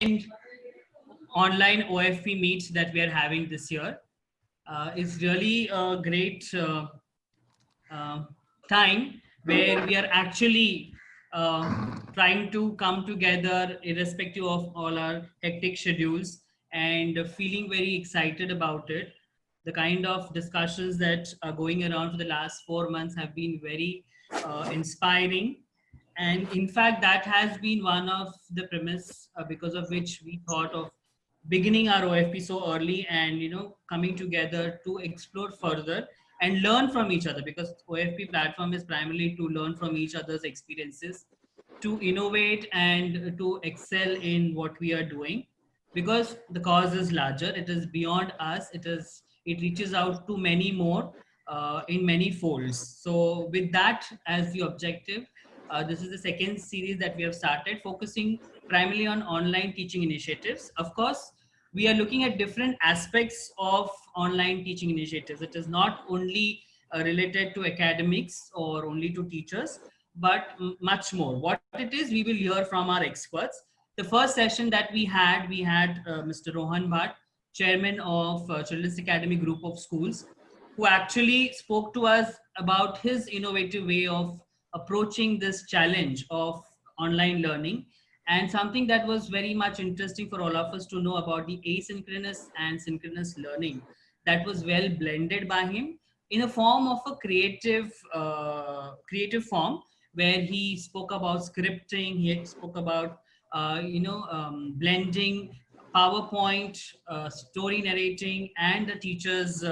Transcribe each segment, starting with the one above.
online OFP meets that we are having this year. It's really a great uh, time where we are actually trying to come together irrespective of all our hectic schedules and feeling very excited about it. The kind of discussions that are going around for the last 4 months have been very inspiring, and in fact that has been one of the premise because of which we thought of beginning our OFP so early and coming together to explore further and learn from each other, because OFP platform is primarily to learn from each other's experiences, to innovate and to excel in what we are doing, because the cause is larger, it is beyond us, it reaches out to many more in many folds. So with that as the objective, this is the second series that we have started, focusing primarily on online teaching initiatives. Of course, we are looking at different aspects of online teaching initiatives. It is not only related to academics or only to teachers, but much more. What it is, we will hear from our experts. The first session that we had Mr. Rohan Bhatt, chairman of Children's Academy Group of Schools, who actually spoke to us about his innovative way of approaching this challenge of online learning, and something that was very much interesting for all of us to know about the asynchronous and synchronous learning that was well blended by him in a form of a creative form, where he spoke about scripting, he spoke about blending PowerPoint, story narrating, and the teacher's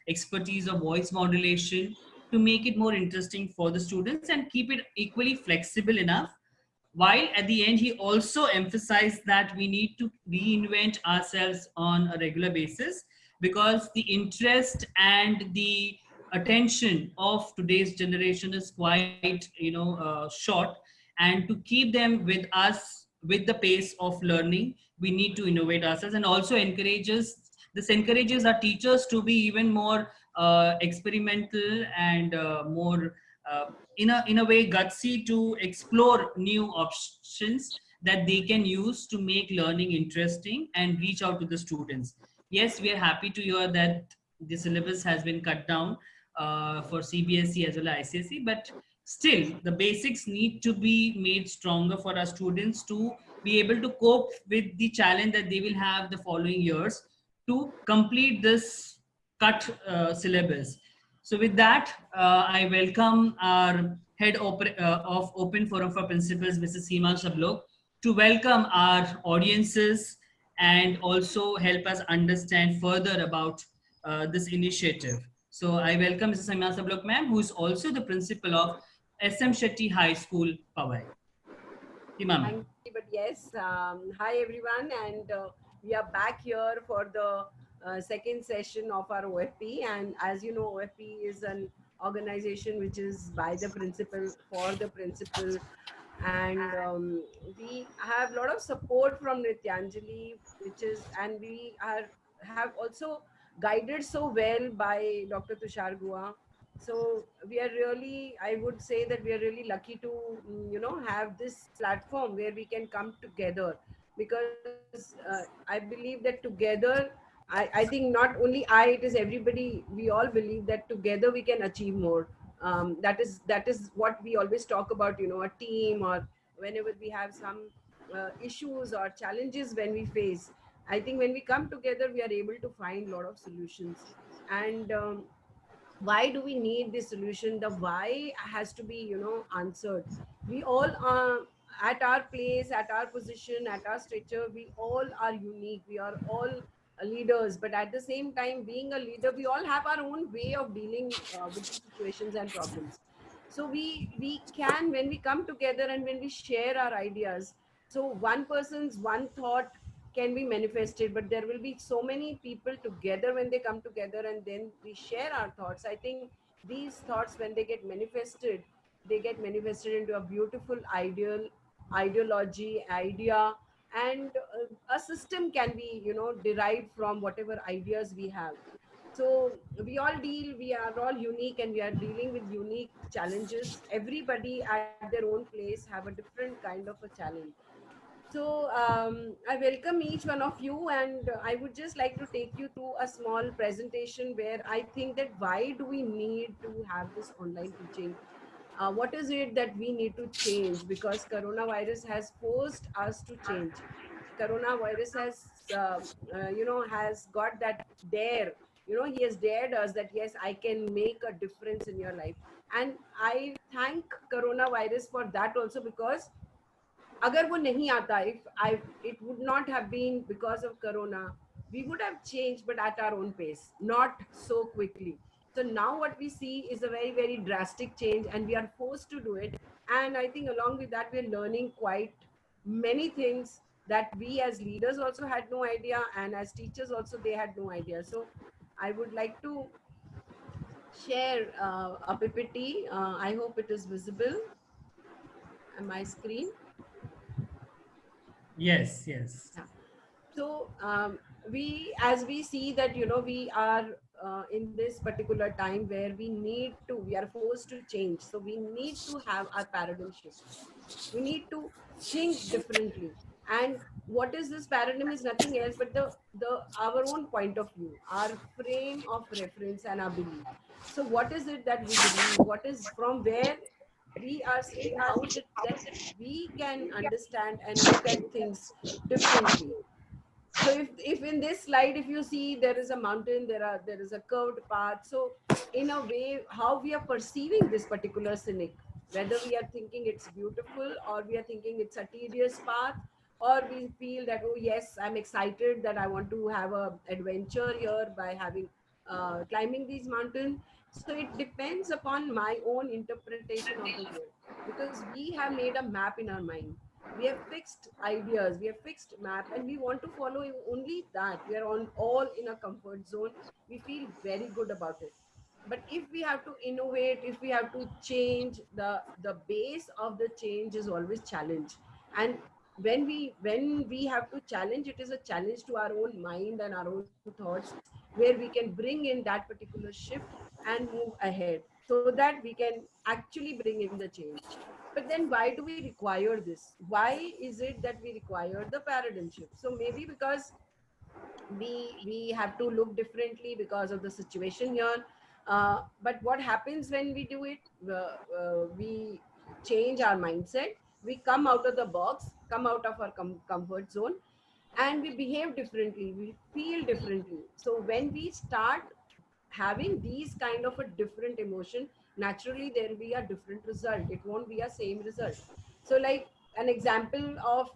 expertise of voice modulation to make it more interesting for the students and keep it equally flexible enough, while at the end he also emphasized that we need to reinvent ourselves on a regular basis, because the interest and the attention of today's generation is quite short, and to keep them with us with the pace of learning, we need to innovate ourselves, and also encourages our teachers to be even more experimental and more in a way gutsy to explore new options that they can use to make learning interesting and reach out to the students. Yes, we are happy to hear that the syllabus has been cut down for CBSE as well as ICSE, but still the basics need to be made stronger for our students to be able to cope with the challenge that they will have the following years to complete this cut syllabus. So with that, I welcome our of Open Forum for Principals, Mrs. Seema Sablok, to welcome our audiences and also help us understand further about this initiative. So I welcome Mrs. Seema Sablok, ma'am, who is also the principal of SM Shetty High School, Powai. Seema, ma'am. Thank you. But yes, hi everyone, and we are back here for the second session of our OFP. And as you know, OFP is an organization which is by the principal for the principal, and we have a lot of support from Nityanjali, which is, and we are have also guided so well by Dr. Tushar Gua. So we are really, I would say that we are really lucky to have this platform where we can come together, because I believe that together, I think not only I, it is everybody, we all believe that together we can achieve more. That is what we always talk about, a team, or whenever we have some issues or challenges when we face. I think when we come together, we are able to find a lot of solutions. And why do we need this solution? The why has to be answered. We all are at our place, at our position, at our stature. We all are unique, we are all leaders, but at the same time, being a leader, we all have our own way of dealing with the situations and problems. So we can, when we come together and when we share our ideas, so one person's one thought can be manifested, but there will be so many people together when they come together and then we share our thoughts. I think these thoughts, when they get manifested into a beautiful ideology idea, and a system can be derived from whatever ideas we have. So we are all unique, and we are dealing with unique challenges. Everybody at their own place have a different kind of a challenge. So I welcome each one of you, and I would just like to take you through a small presentation where I think that why do we need to have this online teaching? What is it that we need to change? Because coronavirus has forced us to change. Coronavirus has, has got that dare. He has dared us that yes, I can make a difference in your life, and I thank coronavirus for that also, because अगर वो नहीं आता, if I it would not have been because of corona, we would have changed, but at our own pace, not so quickly. So now what we see is a very, very drastic change, and we are forced to do it. And I think along with that, we're learning quite many things that we as leaders also had no idea, and as teachers also they had no idea. So I would like to share a ppt. I hope it is visible on my screen. Yes, yes. Yeah. So we, as we see that we are in this particular time where we are forced to change. So we need to have our paradigm shift. We need to think differently. And what is this paradigm is nothing else but the our own point of view, our frame of reference, and our belief. So what is it that we believe? What is from where we are seeing? How is it that we can understand and look at things differently? So if in this slide, if you see, there is a mountain, there is a curved path. So in a way, how we are perceiving this particular cynic, whether we are thinking it's beautiful, or we are thinking it's a tedious path, or we feel that, oh yes, I'm excited that I want to have a adventure here by having climbing these mountains. So it depends upon my own interpretation of the world, because we have made a map in our mind. We have fixed ideas, we have fixed map, and we want to follow only that. We are on all in a comfort zone. We feel very good about it. But if we have to innovate, if we have to change, the base of the change is always challenge. And when we have to challenge, it is a challenge to our own mind and our own thoughts, where we can bring in that particular shift and move ahead, so that we can actually bring in the change. But then why do we require this? Why is it that we require the paradigm shift? So maybe because we have to look differently because of the situation here. But what happens when we do it? We change our mindset, we come out of the box, come out of our comfort zone, and we behave differently, we feel differently. So when we start having these kind of a different emotion, naturally there will be a different result. It won't be a same result. So like an example of,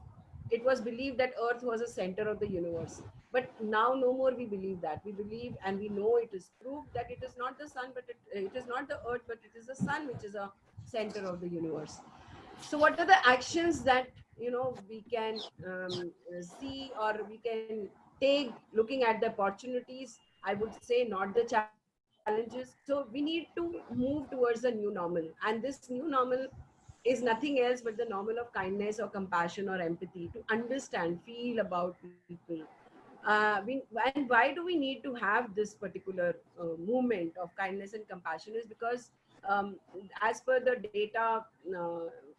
it was believed that earth was a center of the universe, but now no more we believe that. We believe, and we know it is proved that it is not the sun, but it is not the earth, but it is the sun which is a center of the universe. So what are the actions that we can see, or we can take, looking at the opportunities, I would say, not the challenges. So we need to move towards a new normal, and this new normal is nothing else but the normal of kindness or compassion or empathy, to understand, feel about people. And why do we need to have this particular movement of kindness and compassion is because, um, as per the data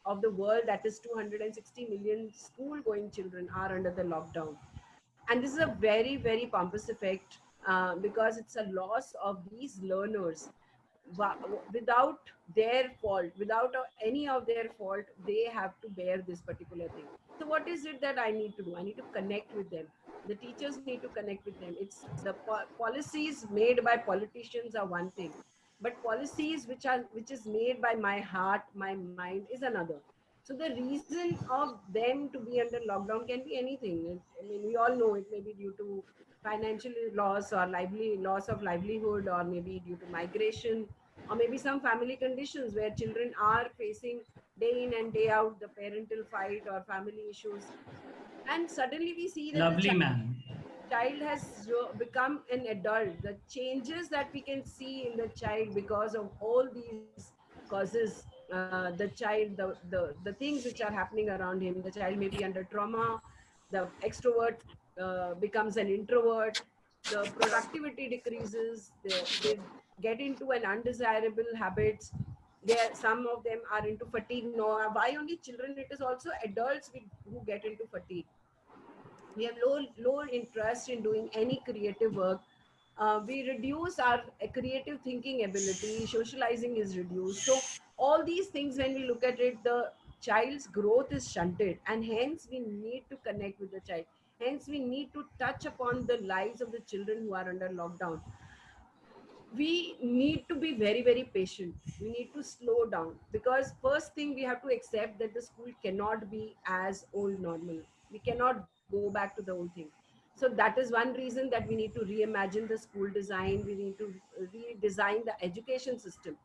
of the world, that is 260 million school going children are under the lockdown. And this is a very, very pompous effect, because it's a loss of these learners. Without their fault, without any of their fault, they have to bear this particular thing. So what is it that I need to do? I need to connect with them. The teachers need to connect with them. It's the policies made by politicians are one thing, but policies which is made by my heart, my mind, is another. So the reason of them to be under lockdown can be anything. I mean, we all know it may be due to financial loss, or loss of livelihood, or maybe due to migration, or maybe some family conditions where children are facing day in and day out the parental fight or family issues. And suddenly we see that the Lovely, ma'am. child has become an adult. The changes that we can see in the child because of all these causes, the child, the things which are happening around him. The child may be under trauma. The extrovert becomes an introvert. The productivity decreases. They get into an undesirable habits. some of them are into fatigue. No, why only children? It is also adults who get into fatigue. We have low interest in doing any creative work. We reduce our creative thinking ability. Socializing is reduced. So all these things, when we look at it, the child's growth is shunted, and hence we need to connect with the child. Hence we need to touch upon the lives of the children who are under lockdown. We need to be very patient. We need to slow down, because first thing, we have to accept that the school cannot be as old normal. We cannot go back to the old thing. So that is one reason that we need to reimagine the school design. We need to redesign the education system.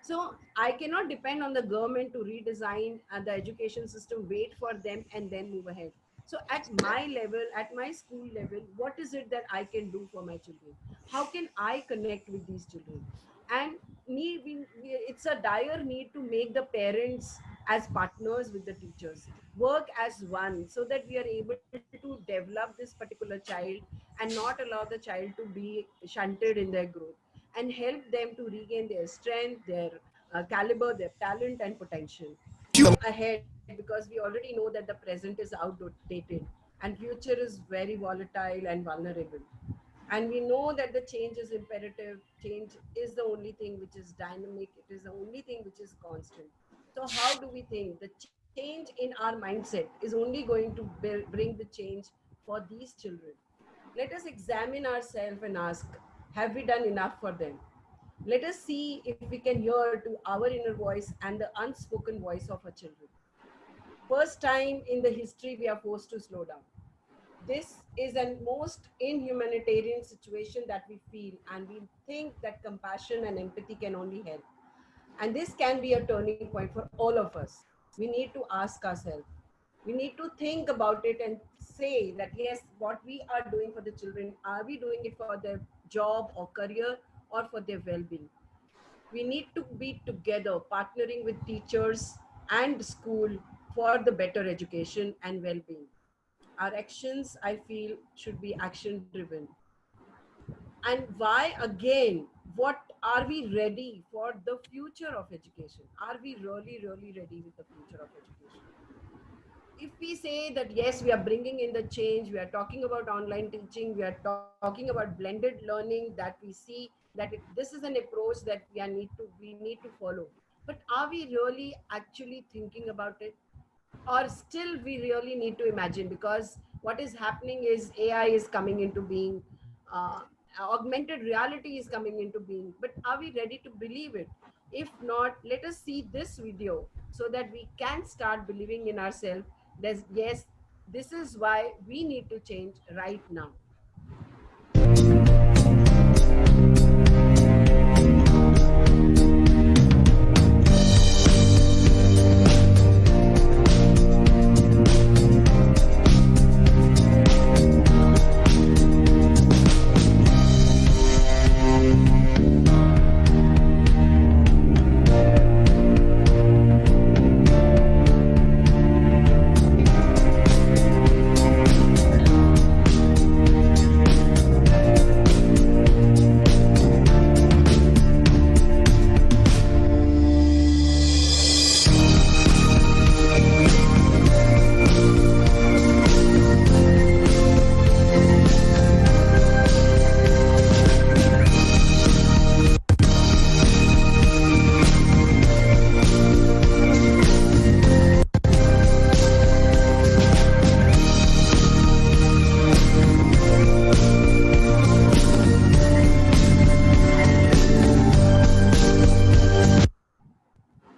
So I cannot depend on the government to redesign the education system, wait for them and then move ahead. So at my level, at my school level, what is it that I can do for my children? How can I connect with these children? And it's a dire need to make the parents as partners with the teachers, work as one, so that we are able to develop this particular child and not allow the child to be shunted in their growth, and help them to regain their strength, their caliber, their talent and potential. Move ahead, because we already know that the present is outdated and future is very volatile and vulnerable. And we know that the change is imperative. Change is the only thing which is dynamic. It is the only thing which is constant. So how do we think the change in our mindset is only going to bring the change for these children? Let us examine ourselves and ask, have we done enough for them? Let us see if we can hear to our inner voice and the unspoken voice of our children. First time in the history, we are forced to slow down. This is a most inhumanitarian situation that we feel, and we think that compassion and empathy can only help. And this can be a turning point for all of us. We need to ask ourselves, we need to think about it and say that yes, what we are doing for the children, are we doing it for their job or career or for their well-being? We need to be together, partnering with teachers and school for the better education and well-being. Our actions, I feel, should be action driven. And why again? What are we ready for the future of education? Are we really ready with the future of education? If we say that yes, we are bringing in the change, we are talking about online teaching, we are talking about blended learning, that we see that this is an approach that we need to follow. But are we really actually thinking about it? Or still we really need to imagine? Because what is happening is AI is coming into being, augmented reality is coming into being, but are we ready to believe it? If not, let us see this video so that we can start believing in ourselves that yes, this is why we need to change right now.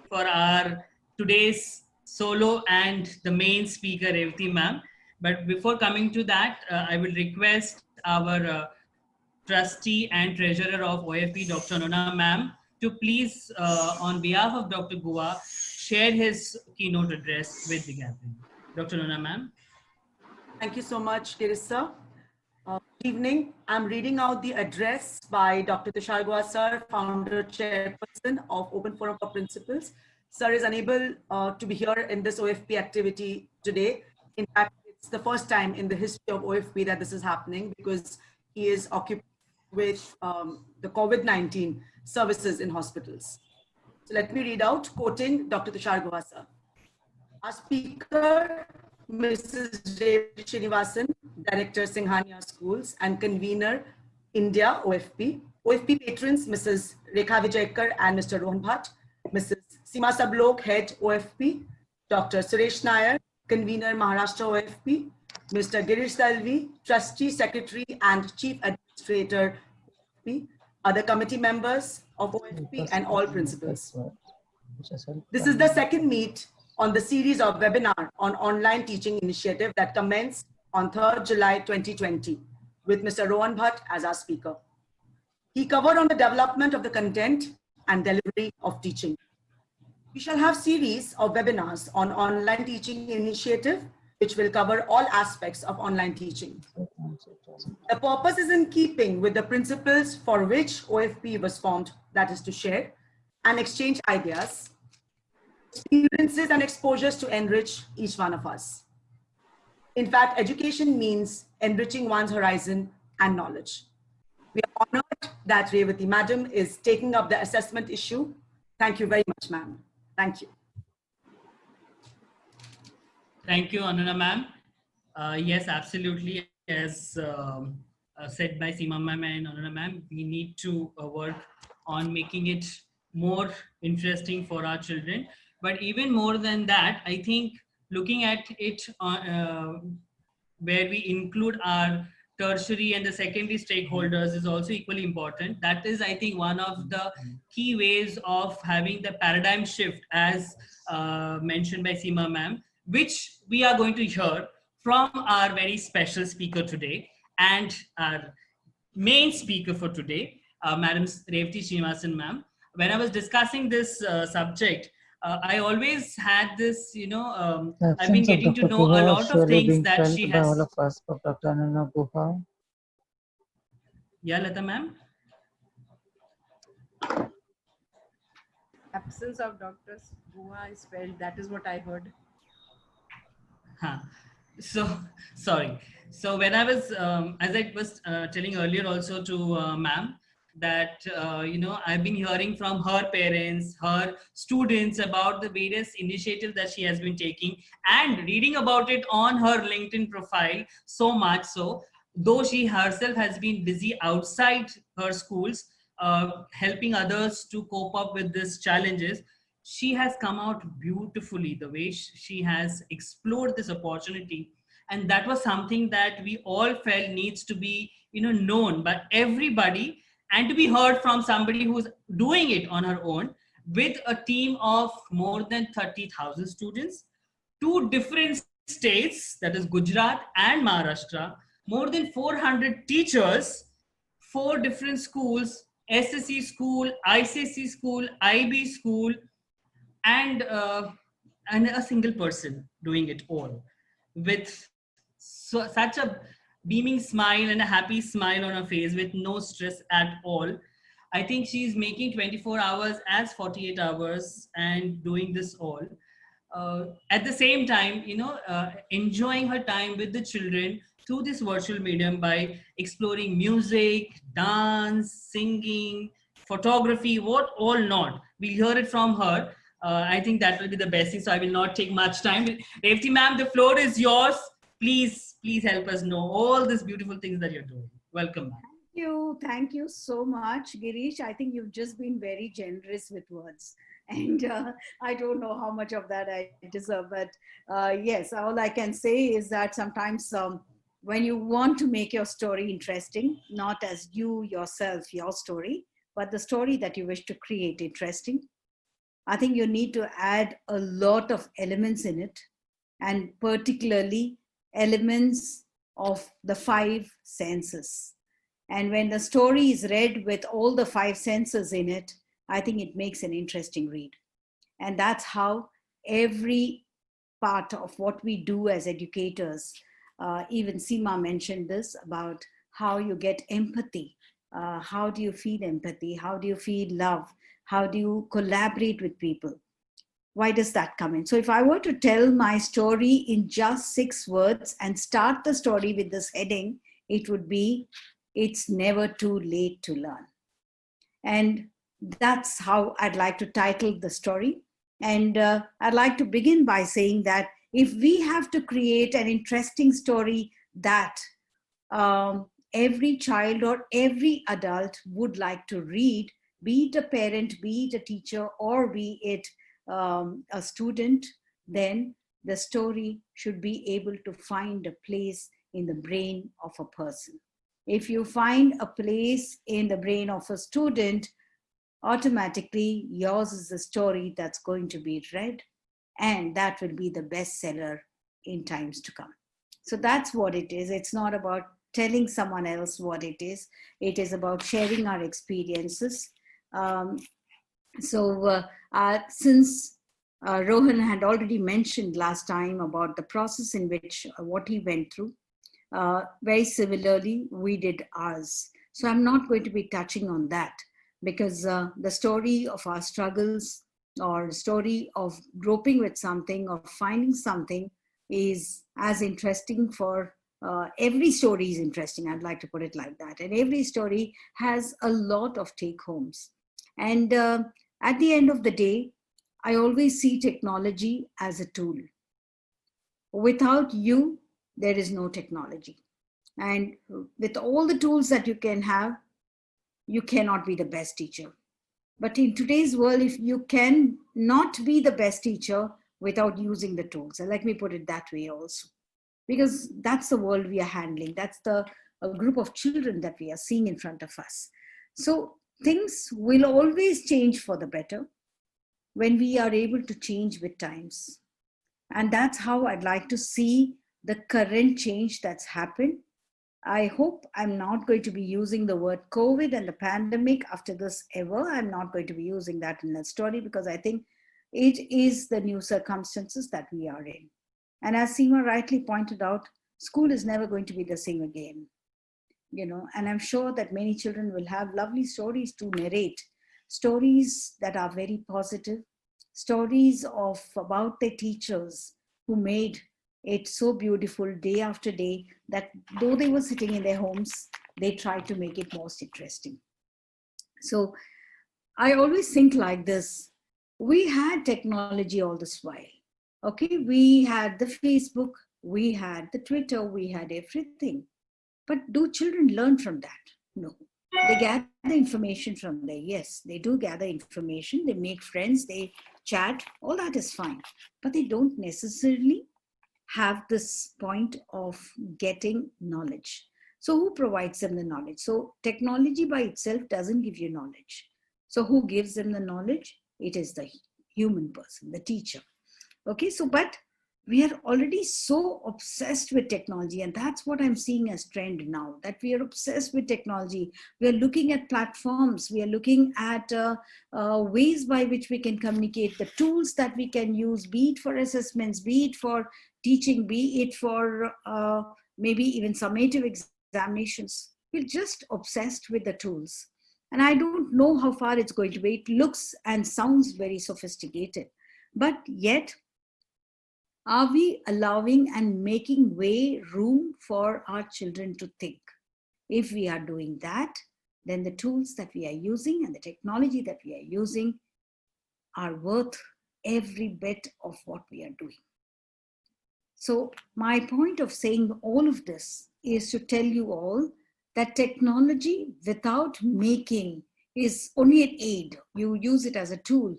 For our today's solo and the main speaker, Revati ma'am. But before coming to that, I will request our trustee and treasurer of OFP, Dr. Nona ma'am, to please, on behalf of Dr. Gua, share his keynote address with the gathering. Dr. Nona ma'am. Thank you so much, Kirissa. Good evening. I'm reading out the address by Dr. Tushar Gua sir, founder chairperson of Open Forum for Principals. Sir is unable to be here in this OFP activity today. In fact, it's the first time in the history of OFP that this is happening because he is occupied with the COVID-19 services in hospitals. So let me read out, quoting Dr. Tushar Guha sir. Our speaker, Mrs. Revati Srinivasan, Director, Singhania Schools and Convener, India, OFP. OFP patrons, Mrs. Rekha Vijayakar and Mr. Rohan Bhatt. Mrs. Seema Sablok, Head, OFP. Dr. Suresh Nair, Convener, Maharashtra, OFP. Mr. Girish Dalvi, Trustee, Secretary and Chief Administrator, OFP. Other committee members of OFP and all principals. This is the second meet on the series of webinar on online teaching initiative that commenced on 3rd July 2020 with Mr. Rohan Bhatt as our speaker. He covered on the development of the content and delivery of teaching. We shall have series of webinars on online teaching initiative, which will cover all aspects of online teaching. The purpose is in keeping with the principles for which OFP was formed, that is to share and exchange ideas, experiences and exposures to enrich each one of us. In fact, education means enriching one's horizon and knowledge. We are honored that Revati Madam is taking up the assessment issue. Thank you very much, ma'am. Thank you. Thank you, Anuna ma'am. Yes, absolutely. As said by Seema ma'am and Anuna ma'am, we need to work on making it more interesting for our children. But even more than that, I think looking at it where we include our tertiary and the secondary stakeholders is also equally important. That is, I think, one of the key ways of having the paradigm shift, as mentioned by Seema ma'am, which we are going to hear from our very special speaker today and our main speaker for today, Madam Revati Srinivasan ma'am. When I was discussing this subject, I always had this, I've been getting to know a lot of things that she has. All of us, for Dr. Anuna Guha. Yeah, Lata ma'am. Absence of Dr. Guha is felt. That is what I heard. Huh. So, sorry. So when I was, as I was telling earlier also to ma'am, that, I've been hearing from her parents, her students about the various initiatives that she has been taking and reading about it on her LinkedIn profile, so much so, though she herself has been busy outside her schools, helping others to cope up with these challenges. She has come out beautifully, the way she has explored this opportunity. And that was something that we all felt needs to be, known by everybody and to be heard from somebody who's doing it on her own with a team of more than 30,000 students, 2 different states, that is Gujarat and Maharashtra, more than 400 teachers, 4 different schools, SSC school, ICSC school, IB school, and a single person doing it all with such a beaming smile and a happy smile on her face with no stress at all. I think she's making 24 hours as 48 hours and doing this all. At the same time, enjoying her time with the children through this virtual medium by exploring music, dance, singing, photography, what all not. We'll hear it from her. I think that will be the best thing. So I will not take much time. Revati ma'am, the floor is yours. Please help us know all these beautiful things that you're doing. Welcome. Thank you so much, Girish. I think you've just been very generous with words. And I don't know how much of that I deserve, but yes, all I can say is that sometimes when you want to make your story interesting, not as you yourself, your story, but the story that you wish to create interesting, I think you need to add a lot of elements in it, and particularly elements of the 5 senses. And when the story is read with all the 5 senses in it, I think it makes an interesting read. And that's how every part of what we do as educators, even Seema mentioned this about how you get empathy. How do you feel empathy? How do you feel love? How do you collaborate with people? Why does that come in? So if I were to tell my story in just 6 words and start the story with this heading, it would be, it's never too late to learn. And that's how I'd like to title the story. And I'd like to begin by saying that if we have to create an interesting story that every child or every adult would like to read, be it a parent, be it a teacher, or be it a student, then the story should be able to find a place in the brain of a person. If you find a place in the brain of a student, automatically yours is the story that's going to be read, and that will be the bestseller in times to come. So that's what it is. It's not about telling someone else what it is. It is about sharing our experiences. Since Rohan had already mentioned last time about the process in which what he went through, very similarly, we did ours. So I'm not going to be touching on that because the story of our struggles or the story of groping with something or finding something is as interesting for every story is interesting. I'd like to put it like that. And every story has a lot of take homes. And at the end of the day, I always see technology as a tool. Without you, there is no technology. And with all the tools that you can have, you cannot be the best teacher. But in today's world, if you can not be the best teacher without using the tools, and let me put it that way also, because that's the world we are handling. That's the a group of children that we are seeing in front of us. So things will always change for the better when we are able to change with times. And that's how I'd like to see the current change that's happened. I hope I'm not going to be using the word COVID and the pandemic after this ever. I'm not going to be using that in a story because I think it is the new circumstances that we are in. And as Seema rightly pointed out, school is never going to be the same again. And I'm sure that many children will have lovely stories to narrate, stories that are very positive, stories about their teachers who made it so beautiful day after day that though they were sitting in their homes, they tried to make it most interesting. So I always think like this. We had technology all this while. Okay, we had the Facebook, we had the Twitter, we had everything. But do children learn from that? No. They gather information from there. Yes, they do gather information. They make friends, they chat, all that is fine. But they don't necessarily have this point of getting knowledge. So who provides them the knowledge? So technology by itself doesn't give you knowledge. So who gives them the knowledge? It is the human person, the teacher. Okay, so but we are already so obsessed with technology, and that's what I'm seeing as trend now, that we are obsessed with technology. We are looking at platforms, we are looking at ways by which we can communicate, the tools that we can use, be it for assessments, be it for teaching, be it for maybe even summative examinations. We're just obsessed with the tools. And I don't know how far it's going to be. It looks and sounds very sophisticated, but yet, are we allowing and making room for our children to think? If we are doing that, then the tools that we are using and the technology that we are using are worth every bit of what we are doing. So my point of saying all of this is to tell you all that technology without making is only an aid. You use it as a tool.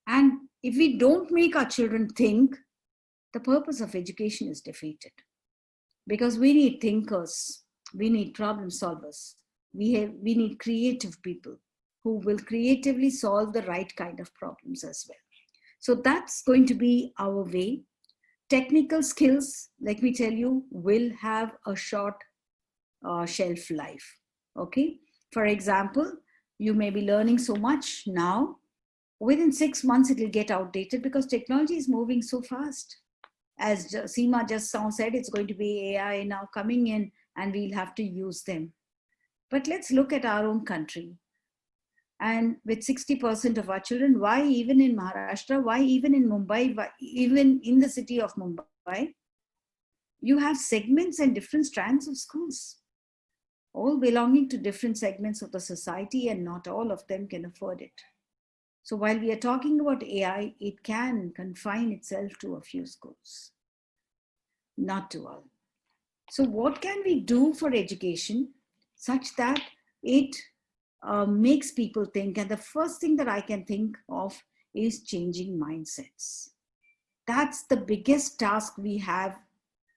And if we don't make our children think, the purpose of education is defeated, because we need thinkers, we need problem solvers, we need creative people who will creatively solve the right kind of problems as well. So that's going to be our way. Technical skills, let me tell you, will have a short shelf life. Okay, for example, you may be learning so much now, within 6 months it will get outdated because technology is moving so fast. As Seema just said, it's going to be AI now coming in and we'll have to use them. But let's look at our own country. And with 60% of our children, why even in Maharashtra, why even in Mumbai, why even in the city of Mumbai, you have segments and different strands of schools, all belonging to different segments of the society, and not all of them can afford it. So while we are talking about AI, it can confine itself to a few schools, not to all. So what can we do for education such that it makes people think? And the first thing that I can think of is changing mindsets. That's the biggest task we have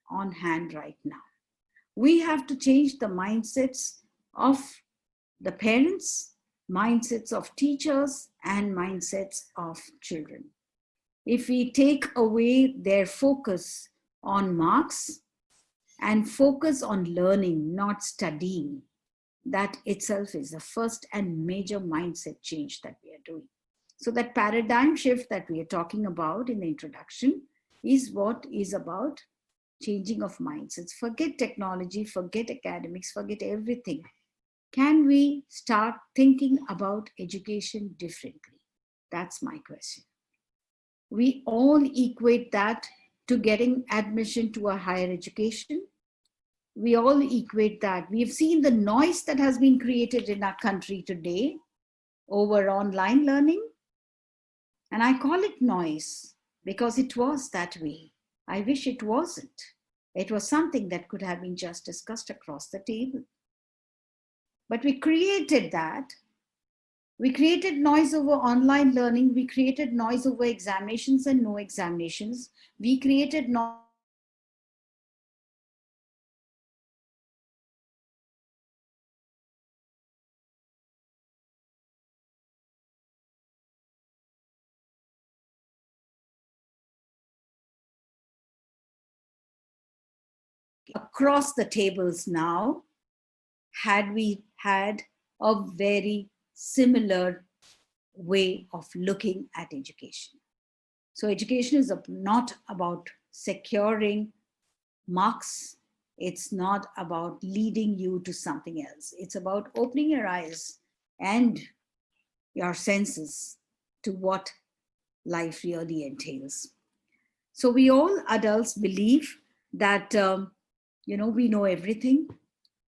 on hand right now. We have to change the mindsets of the parents, mindsets of teachers, and mindsets of children. If we take away their focus on marks and focus on learning, not studying, that itself is the first and major mindset change that we are doing. So that paradigm shift that we are talking about in the introduction is what is about changing of mindsets. Forget technology, forget academics, forget everything. Can we start thinking about education differently? That's my question. We all equate that to getting admission to a higher education. We all equate that. We've seen the noise that has been created in our country today over online learning. And I call it noise because it was that way. I wish it wasn't. It was something that could have been just discussed across the table. But we created that. We created noise over online learning. We created noise over examinations and no examinations. We created noise across the tables now, had we had a very similar way of looking at education. So education is not about securing marks. It's not about leading you to something else. It's about opening your eyes and your senses to what life really entails. So we all adults believe that, we know everything.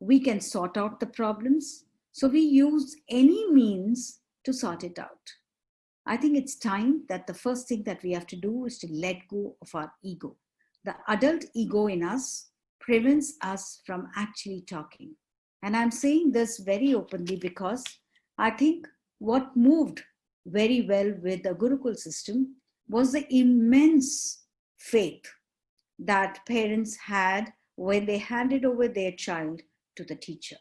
We can sort out the problems. So we use any means to sort it out. I think it's time that the first thing that we have to do is to let go of our ego. The adult ego in us prevents us from actually talking. And I'm saying this very openly because I think what moved very well with the Gurukul system was the immense faith that parents had when they handed over their child to the teacher.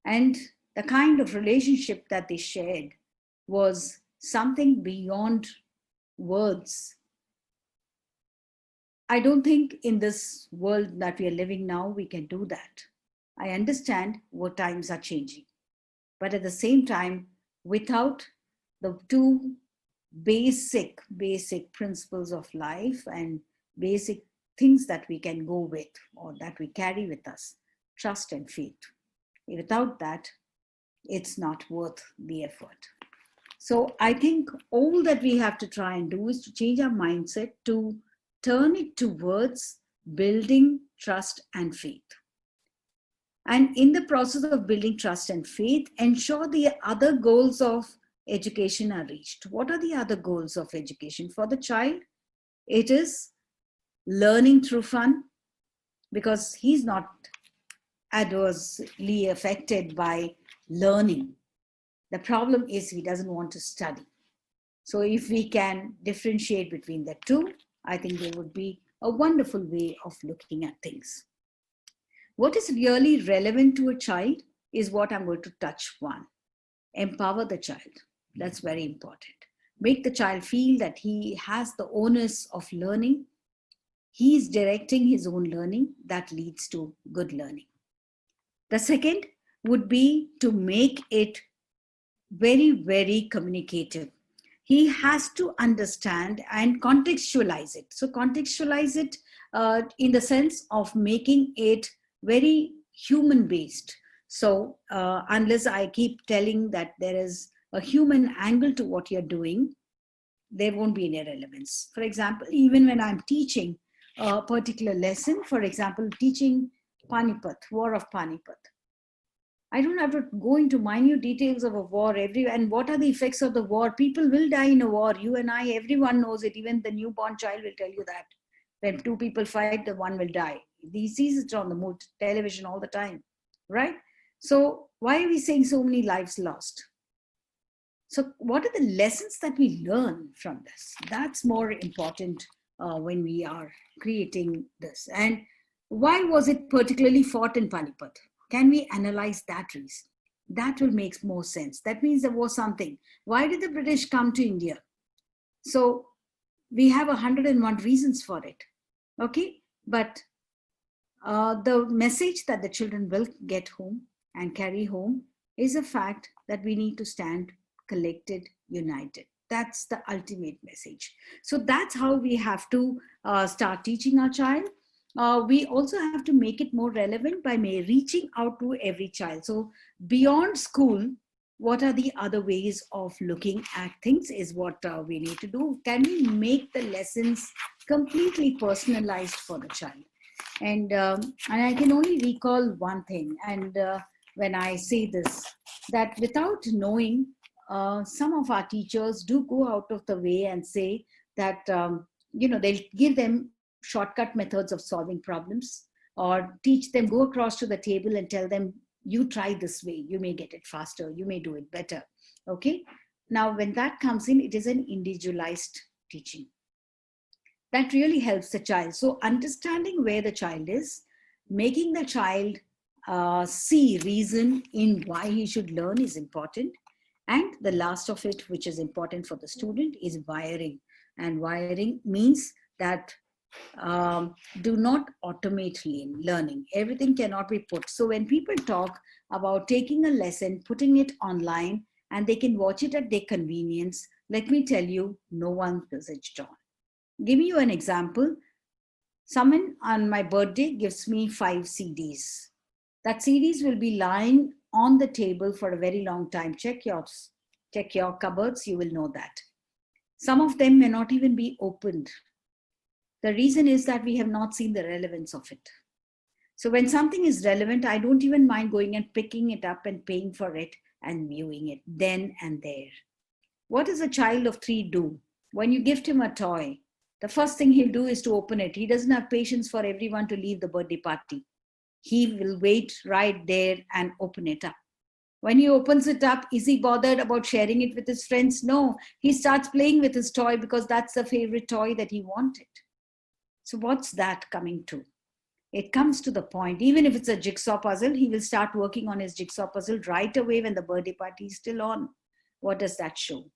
And the kind of relationship that they shared was something beyond words. I don't think in this world that we are living now, we can do that. I understand what times are changing. But at the same time, without the two basic principles of life and basic things that we can go with or that we carry with us, trust and faith. Without that, it's not worth the effort. So I think all that we have to try and do is to change our mindset to turn it towards building trust and faith. And in the process of building trust and faith, ensure the other goals of education are reached. What are the other goals of education for the child? It is learning through fun, because he's not adversely affected by learning. The problem is he doesn't want to study. So if we can differentiate between the two, I think there would be a wonderful way of looking at things. What is really relevant to a child is what I'm going to touch on. Empower the child. That's very important. Make the child feel that he has the onus of learning. He is directing his own learning. That leads to good learning. The second would be to make it very, very communicative. He has to understand and contextualize it. So contextualize it in the sense of making it very human-based. So unless I keep telling that there is a human angle to what you're doing, there won't be any relevance. For example, even when I'm teaching a particular lesson, for example, teaching Panipat, War of Panipat, I don't have to go into minute details of a war and what are the effects of the war. People will die in a war. You and I, everyone knows it. Even the newborn child will tell you that. When two people fight, the one will die. These sees it on the television all the time, right? So why are we saying so many lives lost? So what are the lessons that we learn from this? That's more important when we are creating this. And why was it particularly fought in Panipat? Can we analyze that reason? That will make more sense. That means there was something. Why did the British come to India? So we have 101 reasons for it. Okay, but the message that the children will get home and carry home is a fact that we need to stand collected, united. That's the ultimate message. So that's how we have to start teaching our child. We also have to make it more relevant by reaching out to every child. So beyond school, what are the other ways of looking at things is what we need to do. Can we make the lessons completely personalized for the child? And I can only recall one thing. And when I say this, that without knowing, some of our teachers do go out of the way and say that, they'll give them shortcut methods of solving problems, or teach them, go across to the table and tell them, you try this way, you may get it faster, you may do it better. Okay. Now, when that comes in, it is an individualized teaching. That really helps the child. So understanding where the child is, making the child see reason in why he should learn is important. And the last of it, which is important for the student, is wiring. And wiring means that do not automate learning. Everything cannot be put. So when people talk about taking a lesson, putting it online, and they can watch it at their convenience, let me tell you, no one does it, John. Give you an example. Someone on my birthday gives me 5 CDs. That CDs will be lying on the table for a very long time. Check your cupboards, you will know that. Some of them may not even be opened. The reason is that we have not seen the relevance of it. So when something is relevant, I don't even mind going and picking it up and paying for it and viewing it then and there. What does a child of 3 do? When you gift him a toy, the first thing he'll do is to open it. He doesn't have patience for everyone to leave the birthday party. He will wait right there and open it up. When he opens it up, is he bothered about sharing it with his friends? No, he starts playing with his toy because that's the favorite toy that he wanted. So what's that coming to? It comes to the point, even if it's a jigsaw puzzle, he will start working on his jigsaw puzzle right away when the birthday party is still on. What does that show?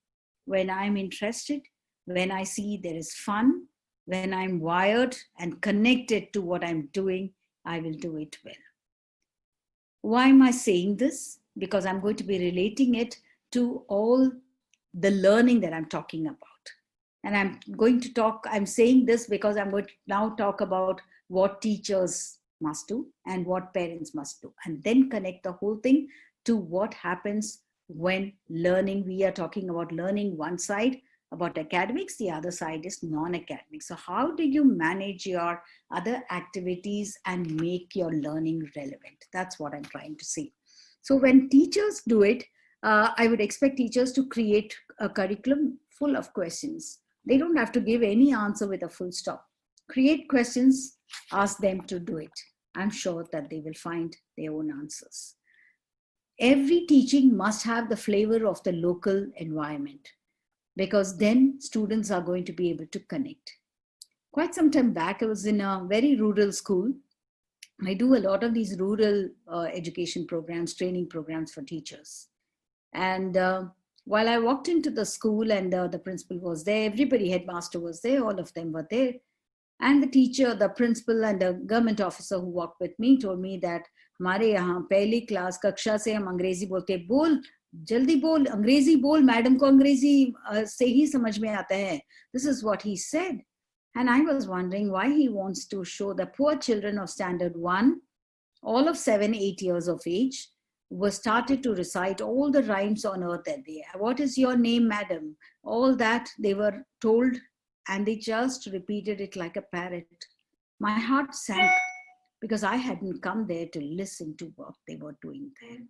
When I'm interested, when I see there is fun, when I'm wired and connected to what I'm doing, I will do it well. Why am I saying this? Because I'm going to be relating it to all the learning that I'm talking about. And I'm saying this because I'm going to now talk about what teachers must do and what parents must do, and then connect the whole thing to what happens when learning. We are talking about learning one side, about academics, the other side is non-academic. So how do you manage your other activities and make your learning relevant? That's what I'm trying to say. So when teachers do it, I would expect teachers to create a curriculum full of questions. They don't have to give any answer with a full stop. Create questions, ask them to do it. I'm sure that they will find their own answers. Every teaching must have the flavor of the local environment, because then students are going to be able to connect. Quite some time back, I was in a very rural school. I do a lot of these rural education programs, training programs for teachers. And while I walked into the school and the principal was there, everybody, headmaster was there, all of them were there. And the teacher, the principal and the government officer who walked with me told me that हमारे यहाँ पहली class कक्षा से हम अंग्रेजी बोलते, बोल जल्दी बोल, अंग्रेजी बोल, मैडम को अंग्रेजी से ही समझ में आता है. This is what he said. And I was wondering why he wants to show the poor children of standard 1, all of 7, 8 years of age, were started to recite all the rhymes on earth that day. What is your name, madam? All that they were told, and they just repeated it like a parrot. My heart sank because I hadn't come there to listen to what they were doing there.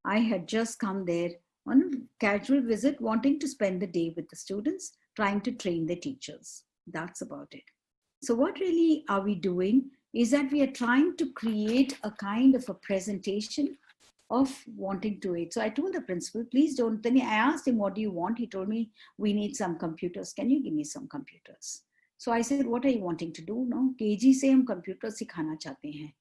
I had just come there on a casual visit, wanting to spend the day with the students, trying to train the teachers. That's about it. So what really are we doing is that we are trying to create a kind of a presentation of wanting to eat. So I told the principal, please don't. Then I asked him, what do you want? He told me, we need some computers. Can you give me some computers? So I said, what are you wanting to do? No, KG से हम computer सिखाना चाहते हैं.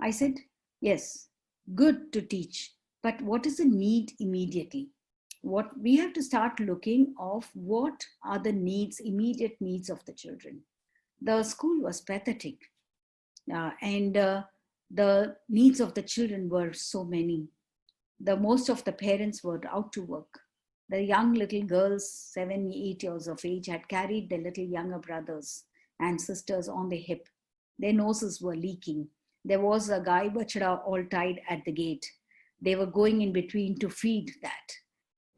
I said, yes, good to teach, but what is the need immediately? What we have to start looking of what are the needs, immediate needs of the children. The school was pathetic, and the needs of the children were so many. Most of the parents were out to work. The young little girls, 7, 8 years of age, had carried their little younger brothers and sisters on their hip. Their noses were leaking. There was a gai bachada all tied at the gate. They were going in between to feed that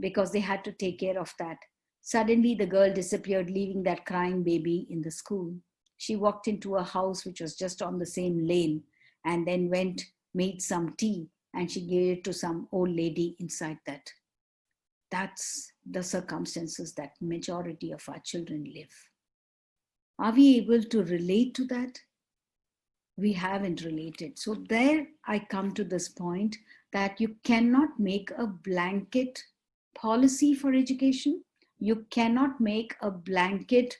because they had to take care of that. Suddenly the girl disappeared, leaving that crying baby in the school. She walked into a house which was just on the same lane and then went, made some tea, and she gave it to some old lady inside that. That's the circumstances that majority of our children live. Are we able to relate to that? We haven't related. So there I come to this point that you cannot make a blanket policy for education. You cannot make a blanket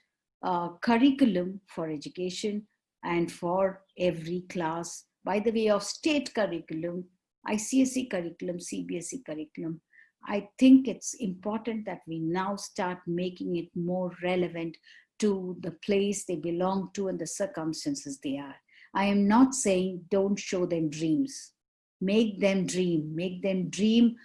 curriculum for education and for every class by the way of state curriculum, ICSE curriculum, CBSE curriculum. I think it's important that we now start making it more relevant to the place they belong to and the circumstances they are. I am not saying don't show them dreams. Make them dream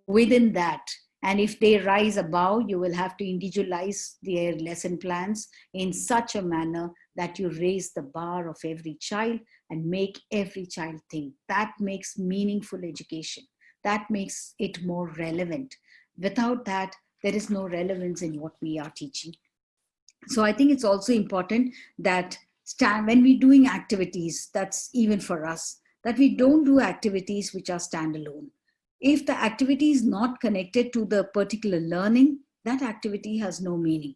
within that. And if they rise above, you will have to individualize their lesson plans in such a manner that you raise the bar of every child and make every child think. That makes meaningful education. That makes it more relevant. Without that, there is no relevance in what we are teaching. So I think it's also important that when we're doing activities, that's even for us, that we don't do activities which are standalone. If the activity is not connected to the particular learning, that activity has no meaning.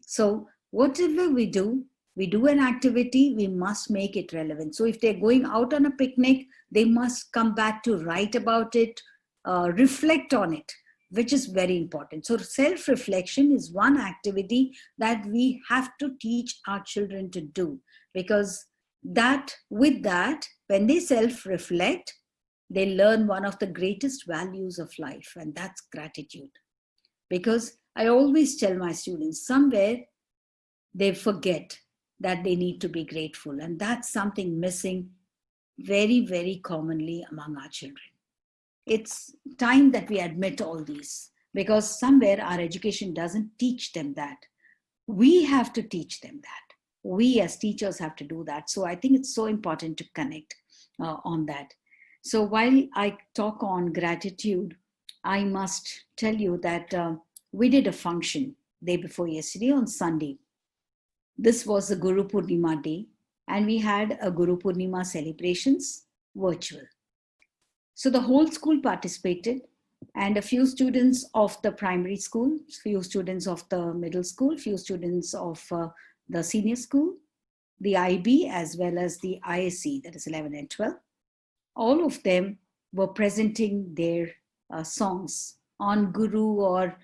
So whatever we do an activity, we must make it relevant. So if they're going out on a picnic, they must come back to write about it, reflect on it, which is very important. So self-reflection is one activity that we have to teach our children to do, because with that, when they self-reflect, they learn one of the greatest values of life, and that's gratitude. Because I always tell my students, somewhere they forget that they need to be grateful, and that's something missing very, very commonly among our children. It's time that we admit all these, because somewhere our education doesn't teach them that. We have to teach them that. We as teachers have to do that. So I think it's so important to connect on that. So while I talk on gratitude, I must tell you that we did a function day before yesterday on Sunday. This was the Guru Purnima day, and we had a Guru Purnima celebrations virtual. So the whole school participated, and a few students of the primary school, few students of the middle school, few students of the senior school, the IB, as well as the ISC, that is 11 and 12. All of them were presenting their songs on Guru or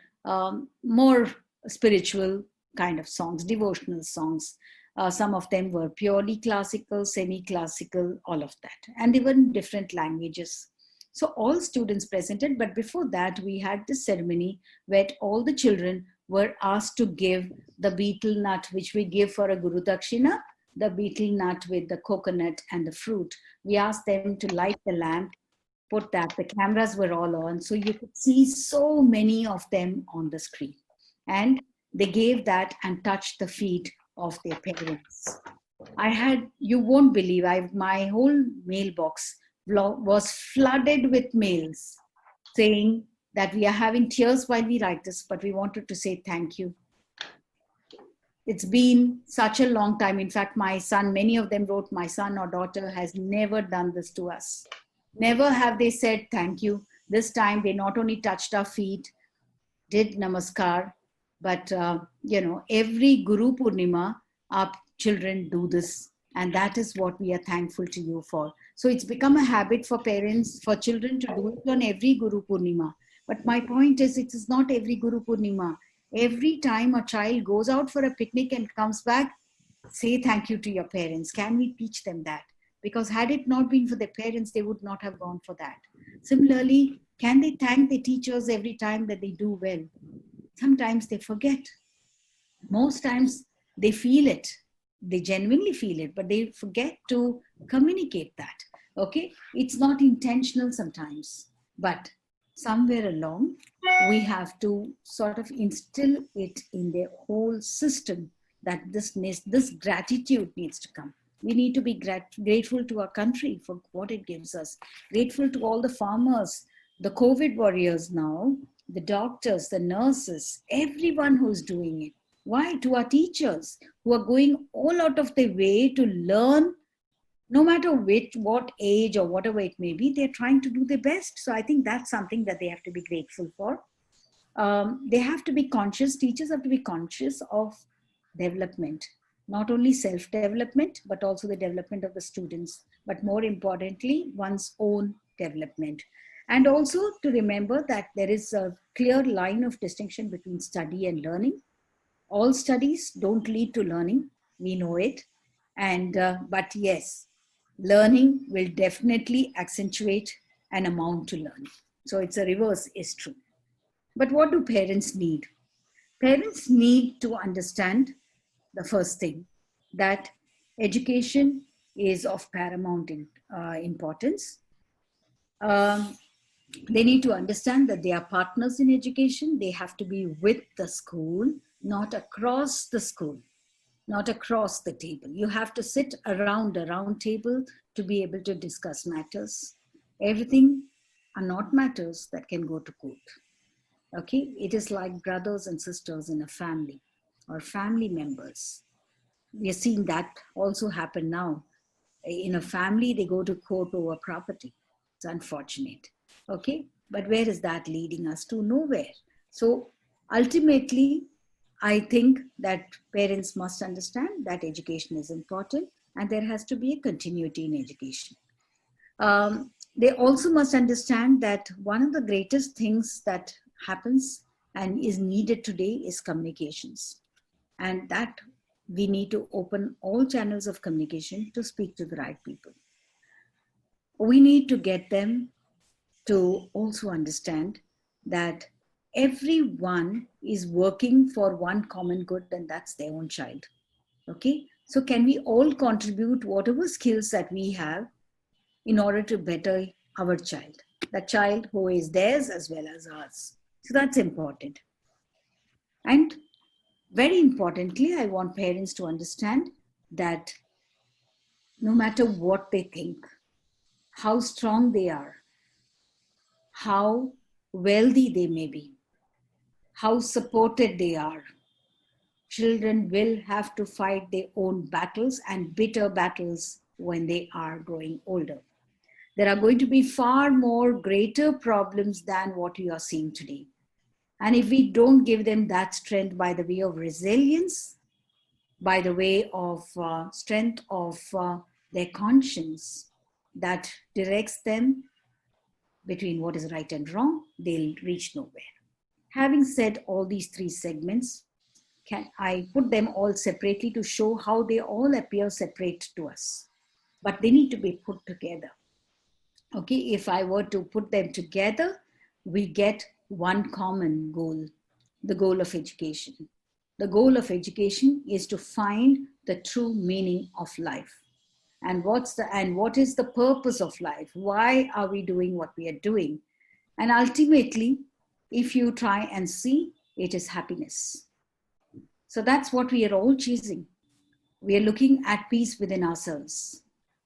more spiritual kind of songs, devotional songs. Some of them were purely classical, semi-classical, all of that. And they were in different languages. So all students presented, but before that, we had this ceremony where all the children were asked to give the betel nut, which we give for a Guru Dakshina, the betel nut with the coconut and the fruit. We asked them to light the lamp, put that, the cameras were all on, so you could see so many of them on the screen. And they gave that and touched the feet of their parents. You won't believe, my whole mailbox was flooded with mails saying that we are having tears while we write this, but we wanted to say thank you. It's been such a long time. In fact, my son, many of them wrote, my son or daughter has never done this to us. Never have they said thank you. This time they not only touched our feet, did namaskar, but every Guru Purnima, our children do this. And that is what we are thankful to you for. So it's become a habit for parents, for children to do it on every Guru Purnima. But my point is, it is not every Guru Purnima. Every time a child goes out for a picnic and comes back, say thank you to your parents. Can we teach them that? Because had it not been for their parents, they would not have gone for that. Similarly, can they thank the teachers every time that they do well? Sometimes they forget. Most times they feel it. They genuinely feel it, but they forget to communicate that. Okay? It's not intentional sometimes, but somewhere along, we have to sort of instill it in their whole system that this gratitude needs to come. We need to be grateful to our country for what it gives us. Grateful to all the farmers, the COVID warriors now, the doctors, the nurses, everyone who's doing it. Why? To our teachers who are going all out of their way to learn, no matter what age or whatever it may be, they're trying to do their best. So I think that's something that they have to be grateful for. They have to be conscious, teachers have to be conscious of development, not only self-development, but also the development of the students, but more importantly, one's own development. And also to remember that there is a clear line of distinction between study and learning. All studies don't lead to learning, we know it. And but yes, learning will definitely accentuate and amount to learning. So it's a reverse is true. But what do parents need? Parents need to understand the first thing, that education is of paramount importance. They need to understand that they are partners in education. They have to be with the school, not across the school, not across the table. You have to sit around a round table to be able to discuss matters. Everything are not matters that can go to court. Okay, it is like brothers and sisters in a family or family members. We are seeing that also happen now. In a family, they go to court over property. It's unfortunate. Okay, but where is that leading us to? Nowhere. So ultimately, I think that parents must understand that education is important and there has to be a continuity in education. They also must understand that one of the greatest things that happens and is needed today is communications. And that we need to open all channels of communication to speak to the right people. We need to get them to also understand that everyone is working for one common good, and that's their own child. Okay, so can we all contribute whatever skills that we have in order to better our child, the child who is theirs as well as ours? So that's important. And very importantly, I want parents to understand that no matter what they think, how strong they are, how wealthy they may be, how supported they are, children will have to fight their own battles and bitter battles when they are growing older. There are going to be far more greater problems than what we are seeing today. And if we don't give them that strength by the way of resilience, by the way of strength of their conscience that directs them between what is right and wrong, they'll reach nowhere. Having said all these three segments, I put them all separately to show how they all appear separate to us, but they need to be put together. Okay, if I were to put them together, we get one common goal, the goal of education. The goal of education is to find the true meaning of life. And what is the purpose of life? Why are we doing what we are doing? And ultimately, if you try and see, it is happiness. So that's what we are all chasing. We are looking at peace within ourselves.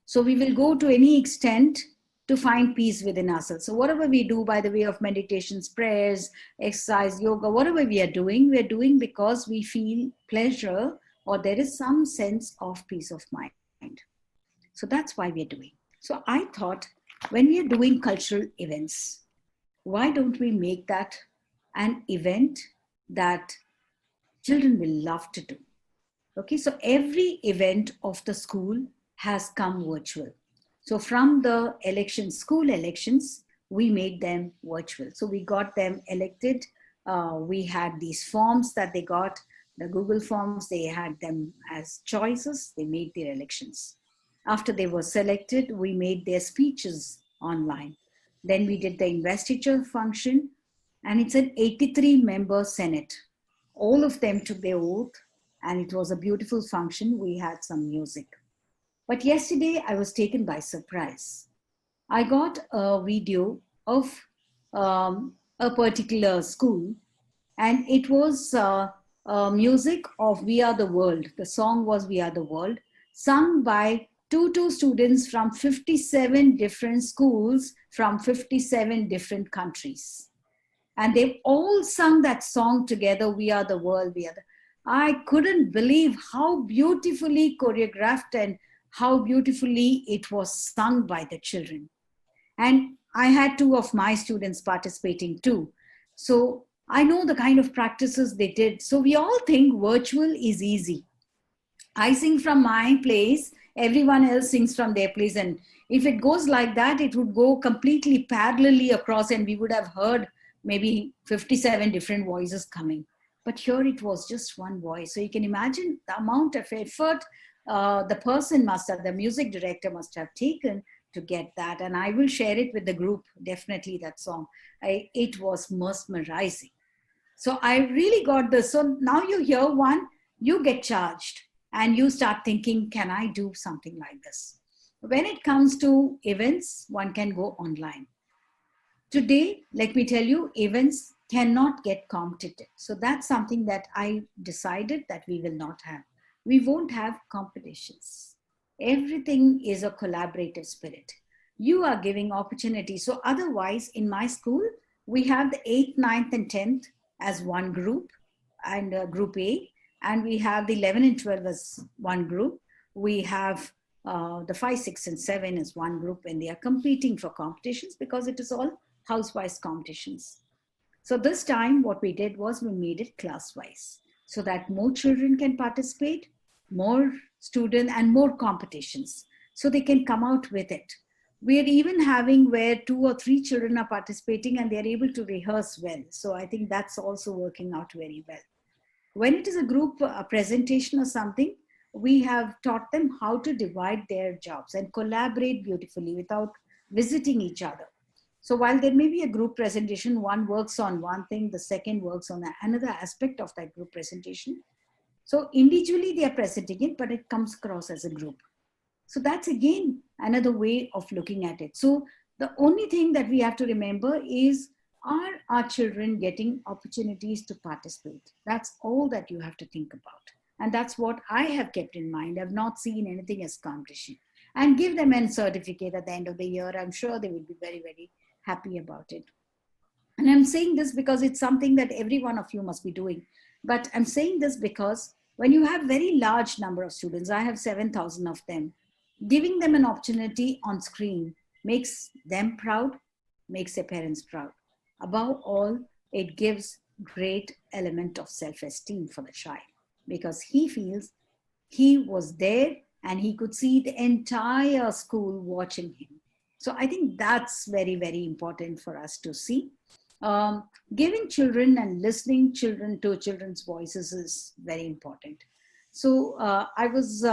So we will go to any extent to find peace within ourselves. So whatever we do by the way of meditations, prayers, exercise, yoga, whatever we are doing because we feel pleasure or there is some sense of peace of mind. So that's why we are doing. So I thought when we are doing cultural events, why don't we make that an event that children will love to do? Okay, so every event of the school has come virtual. So from the elections, school elections, we made them virtual. So we got them elected. We had these forms that they got, the Google forms, they had them as choices. They made their elections. After they were selected, we made their speeches online. Then we did the investiture function, and it's an 83-member Senate. All of them took their oath, and it was a beautiful function. We had some music. But yesterday, I was taken by surprise. I got a video of a particular school, and it was music of We Are the World. The song was We Are the World, sung by two students from 57 different schools from 57 different countries. And they've all sung that song together, We Are the World, We Are the... I couldn't believe how beautifully choreographed and how beautifully it was sung by the children. And I had 2 of my students participating too. So I know the kind of practices they did. So we all think virtual is easy. I sing from my place, everyone else sings from their place. And if it goes like that, it would go completely parallelly across, and we would have heard maybe 57 different voices coming. But here it was just one voice. So you can imagine the amount of effort the person must have, the music director must have taken to get that. And I will share it with the group, definitely that song. It was mesmerizing. So I really got this. So now you hear one, you get charged and you start thinking, can I do something like this? When it comes to events, one can go online. Today, let me tell you, events cannot get competitive. So that's something that I decided that we will not have. We won't have competitions. Everything is a collaborative spirit. You are giving opportunity. So otherwise, in my school, we have the 8th, 9th, and 10th as one group, and group A, and we have the 11 and 12 as one group. We have the 5, 6, and 7 as one group, and they are competing for competitions because it is all house-wise competitions. So this time what we did was we made it class-wise so that more children can participate, more students and more competitions, so they can come out with it. We are even having where 2 or 3 children are participating and they're able to rehearse well. So I think that's also working out very well. When it is a group presentation or something, we have taught them how to divide their jobs and collaborate beautifully without visiting each other. So while there may be a group presentation, one works on one thing, the second works on another aspect of that group presentation. So individually they are presenting it, but it comes across as a group. So that's again another way of looking at it. So the only thing that we have to remember is, are our children getting opportunities to participate? That's all that you have to think about. And that's what I have kept in mind. I've not seen anything as competition. And give them a certificate at the end of the year. I'm sure they will be very, very happy about it. And I'm saying this because it's something that every one of you must be doing. But I'm saying this because when you have very large number of students, I have 7,000 of them, giving them an opportunity on screen makes them proud, makes their parents proud. Above all, it gives great element of self-esteem for the child because he feels he was there and he could see the entire school watching him. So I think that's very, very important for us to see. Giving children and listening to children's voices is very important. So I was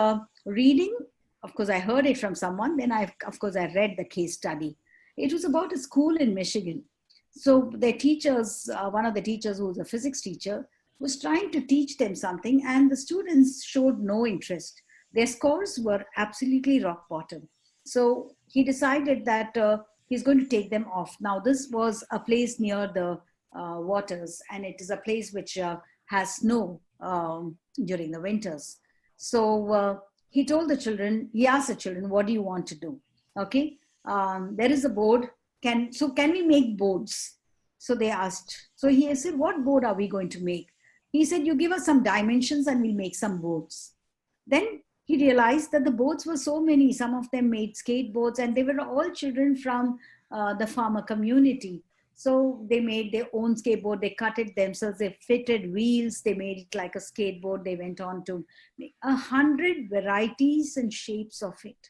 reading, of course, I heard it from someone, then I read the case study. It was about a school in Michigan. So their teachers, one of the teachers who was a physics teacher, was trying to teach them something and the students showed no interest. Their scores were absolutely rock bottom. So he decided that he's going to take them off. Now, this was a place near the waters, and it is a place which has snow during the winters. So he told the children, he asked the children, what do you want to do? Okay, there is a board. Can we make boards? So they asked. So he said, what board are we going to make? He said, you give us some dimensions and we'll make some boards. Then he realized that the boards were so many. Some of them made skateboards and they were all children from the farmer community. So they made their own skateboard. They cut it themselves. They fitted wheels. They made it like a skateboard. They went on to make 100 varieties and shapes of it.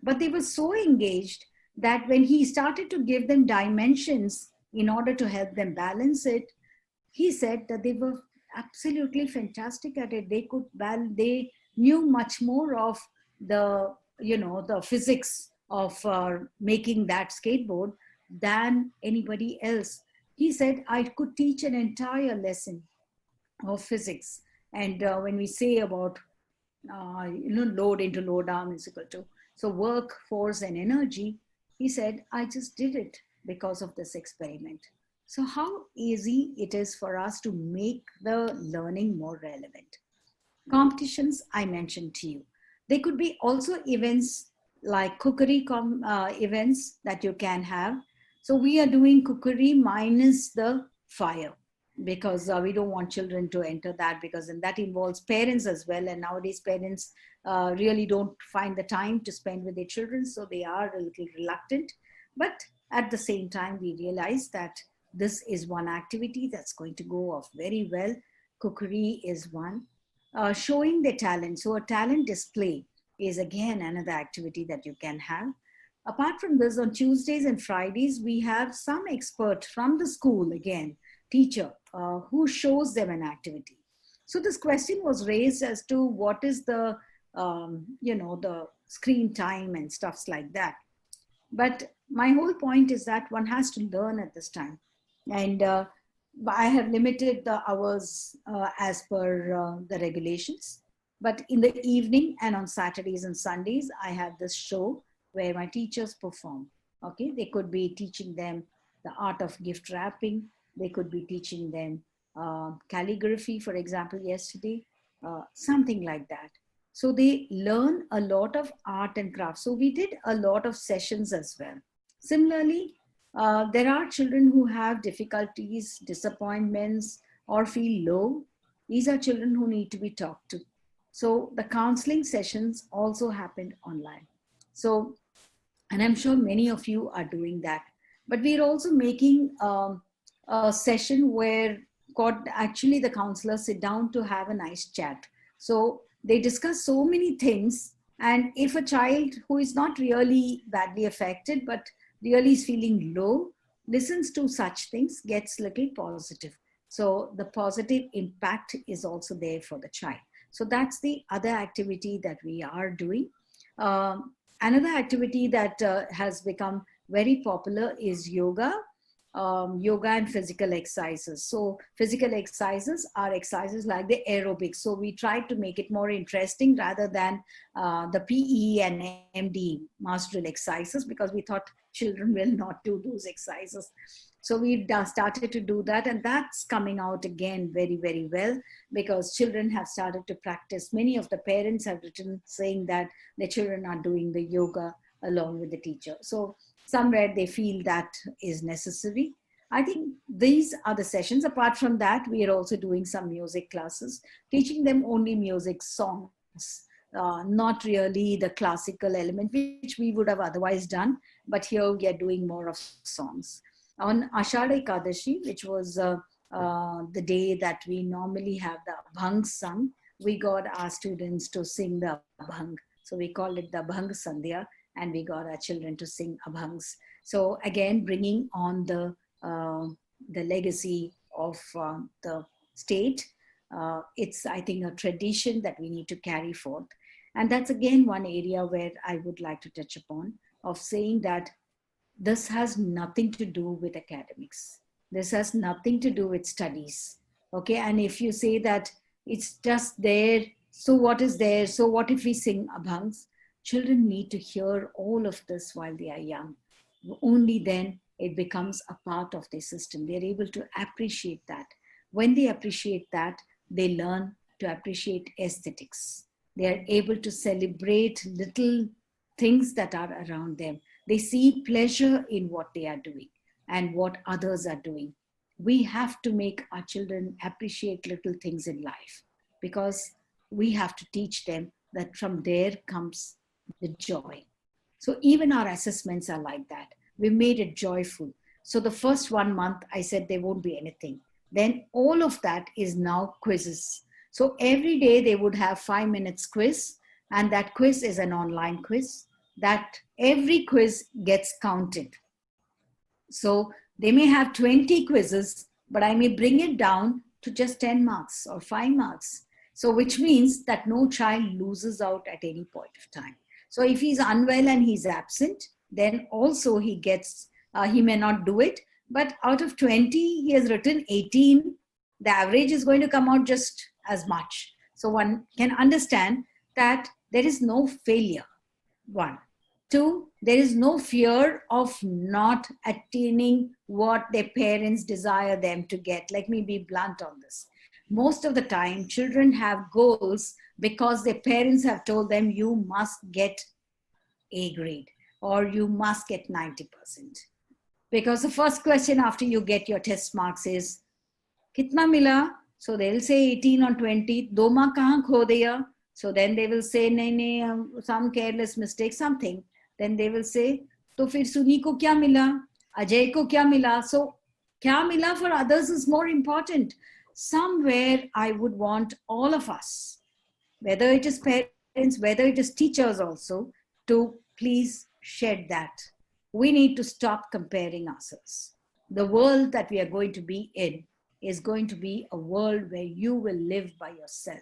But they were so engaged that when he started to give them dimensions in order to help them balance it, he said that they were absolutely fantastic at it. They could they knew much more of the, the physics of making that skateboard than anybody else. He said, I could teach an entire lesson of physics. And when we say about, load into load arm is equal to, so work, force, and energy, he said, I just did it because of this experiment. So how easy it is for us to make the learning more relevant. Competitions, I mentioned to you. They could be also events like cookery events that you can have. So we are doing cookery minus the fire, because we don't want children to enter that, because then that involves parents as well. And nowadays parents really don't find the time to spend with their children. So they are a little reluctant. But at the same time, we realize that this is one activity that's going to go off very well. Cookery is one. Showing their talent. So a talent display is again another activity that you can have. Apart from this, on Tuesdays and Fridays, we have some expert from the school, again, teacher, who shows them an activity. So this question was raised as to what is the, the screen time and stuffs like that. But my whole point is that one has to learn at this time. And I have limited the hours as per the regulations. But in the evening and on Saturdays and Sundays, I have this show where my teachers perform. Okay, they could be teaching them the art of gift wrapping. They could be teaching them calligraphy, for example, yesterday, something like that. So they learn a lot of art and craft. So we did a lot of sessions as well. Similarly, there are children who have difficulties, disappointments, or feel low. These are children who need to be talked to. So the counseling sessions also happened online. So, and I'm sure many of you are doing that. But we're also making a session where actually the counselors sit down to have a nice chat. So they discuss so many things. And if a child who is not really badly affected, but really is feeling low, listens to such things, gets little positive. So the positive impact is also there for the child. So that's the other activity that we are doing. Another activity that has become very popular is yoga. Yoga and physical exercises. So physical exercises are exercises like the aerobics. So we tried to make it more interesting rather than the PE and MD, mass drill exercises, because we thought children will not do those exercises. So we've started to do that, and that's coming out again very, very well, because children have started to practice. Many of the parents have written saying that their children are doing the yoga along with the teacher. So somewhere they feel that is necessary. I think these are the sessions. Apart from that, we are also doing some music classes, teaching them only music songs, not really the classical element, which we would have otherwise done. But here we are doing more of songs. On Ashadha Ekadashi, which was the day that we normally have the Abhang sung, we got our students to sing the Abhang. So we call it the Abhang Sandhya, and we got our children to sing Abhangs. So again, bringing on the legacy of the state. It's, I think, a tradition that we need to carry forth. And that's again one area where I would like to touch upon, of saying that this has nothing to do with academics. This has nothing to do with studies. Okay, and if you say that it's just there, so what is there? So what if we sing Abhangs? Children need to hear all of this while they are young. Only then it becomes a part of their system. They're able to appreciate that. When they appreciate that, they learn to appreciate aesthetics. They are able to celebrate little things that are around them. They see pleasure in what they are doing and what others are doing. We have to make our children appreciate little things in life, because we have to teach them that from there comes the joy. So even our assessments are like that. We made it joyful. So the first 1 month, I said there won't be anything. Then all of that is now quizzes. So every day they would have 5 minutes quiz, and that quiz is an online quiz. That every quiz gets counted. So they may have 20 quizzes, but I may bring it down to just 10 marks or 5 marks. So which means that no child loses out at any point of time. So if he's unwell and he's absent, then also he gets, he may not do it, but out of 20, he has written 18. The average is going to come out just as much. So one can understand that there is no failure, one. Two, there is no fear of not attaining what their parents desire them to get. Let me be blunt on this. Most of the time, children have goals because their parents have told them you must get A grade or you must get 90%. Because the first question after you get your test marks is, Kitna mila? So they'll say 18 on 20. Do mark kahan kho diya? So then they will say, nahi, some careless mistake, something. Then they will say, तो फिर सुनी को क्या मिला, अजय को क्या मिला? So क्या मिला for others is more important. Somewhere I would want all of us, whether it is parents, whether it is teachers also, to please shed that. We need to stop comparing ourselves. The world that we are going to be in is going to be a world where you will live by yourself.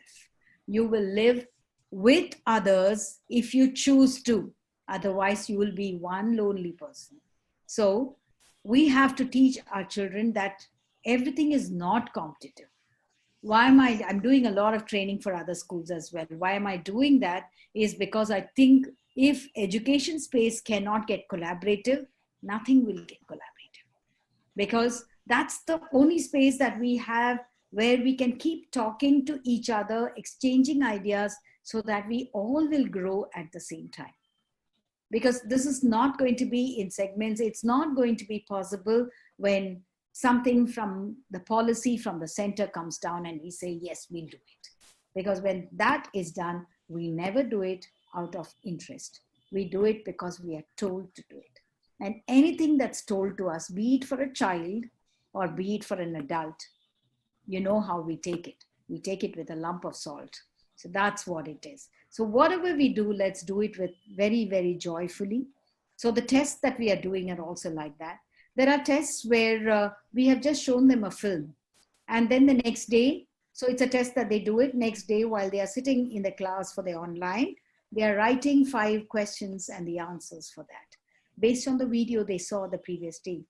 You will live with others if you choose to. Otherwise, you will be one lonely person. So we have to teach our children that everything is not competitive. Why am I'm doing a lot of training for other schools as well. Why am I doing that? Is because I think if education space cannot get collaborative, nothing will get collaborative. Because that's the only space that we have where we can keep talking to each other, exchanging ideas so that we all will grow at the same time. Because this is not going to be in segments. It's not going to be possible when something from the policy from the center comes down and we say, yes, we'll do it. Because when that is done, we never do it out of interest. We do it because we are told to do it. And anything that's told to us, be it for a child or be it for an adult, you know how we take it. We take it with a lump of salt. So that's what it is. So whatever we do, let's do it with very, very joyfully. So the tests that we are doing are also like that. There are tests where we have just shown them a film. And then the next day, so it's a test that they do it next day while they are sitting in the class for the online, they are writing 5 questions and the answers for that, based on the video they saw the previous day.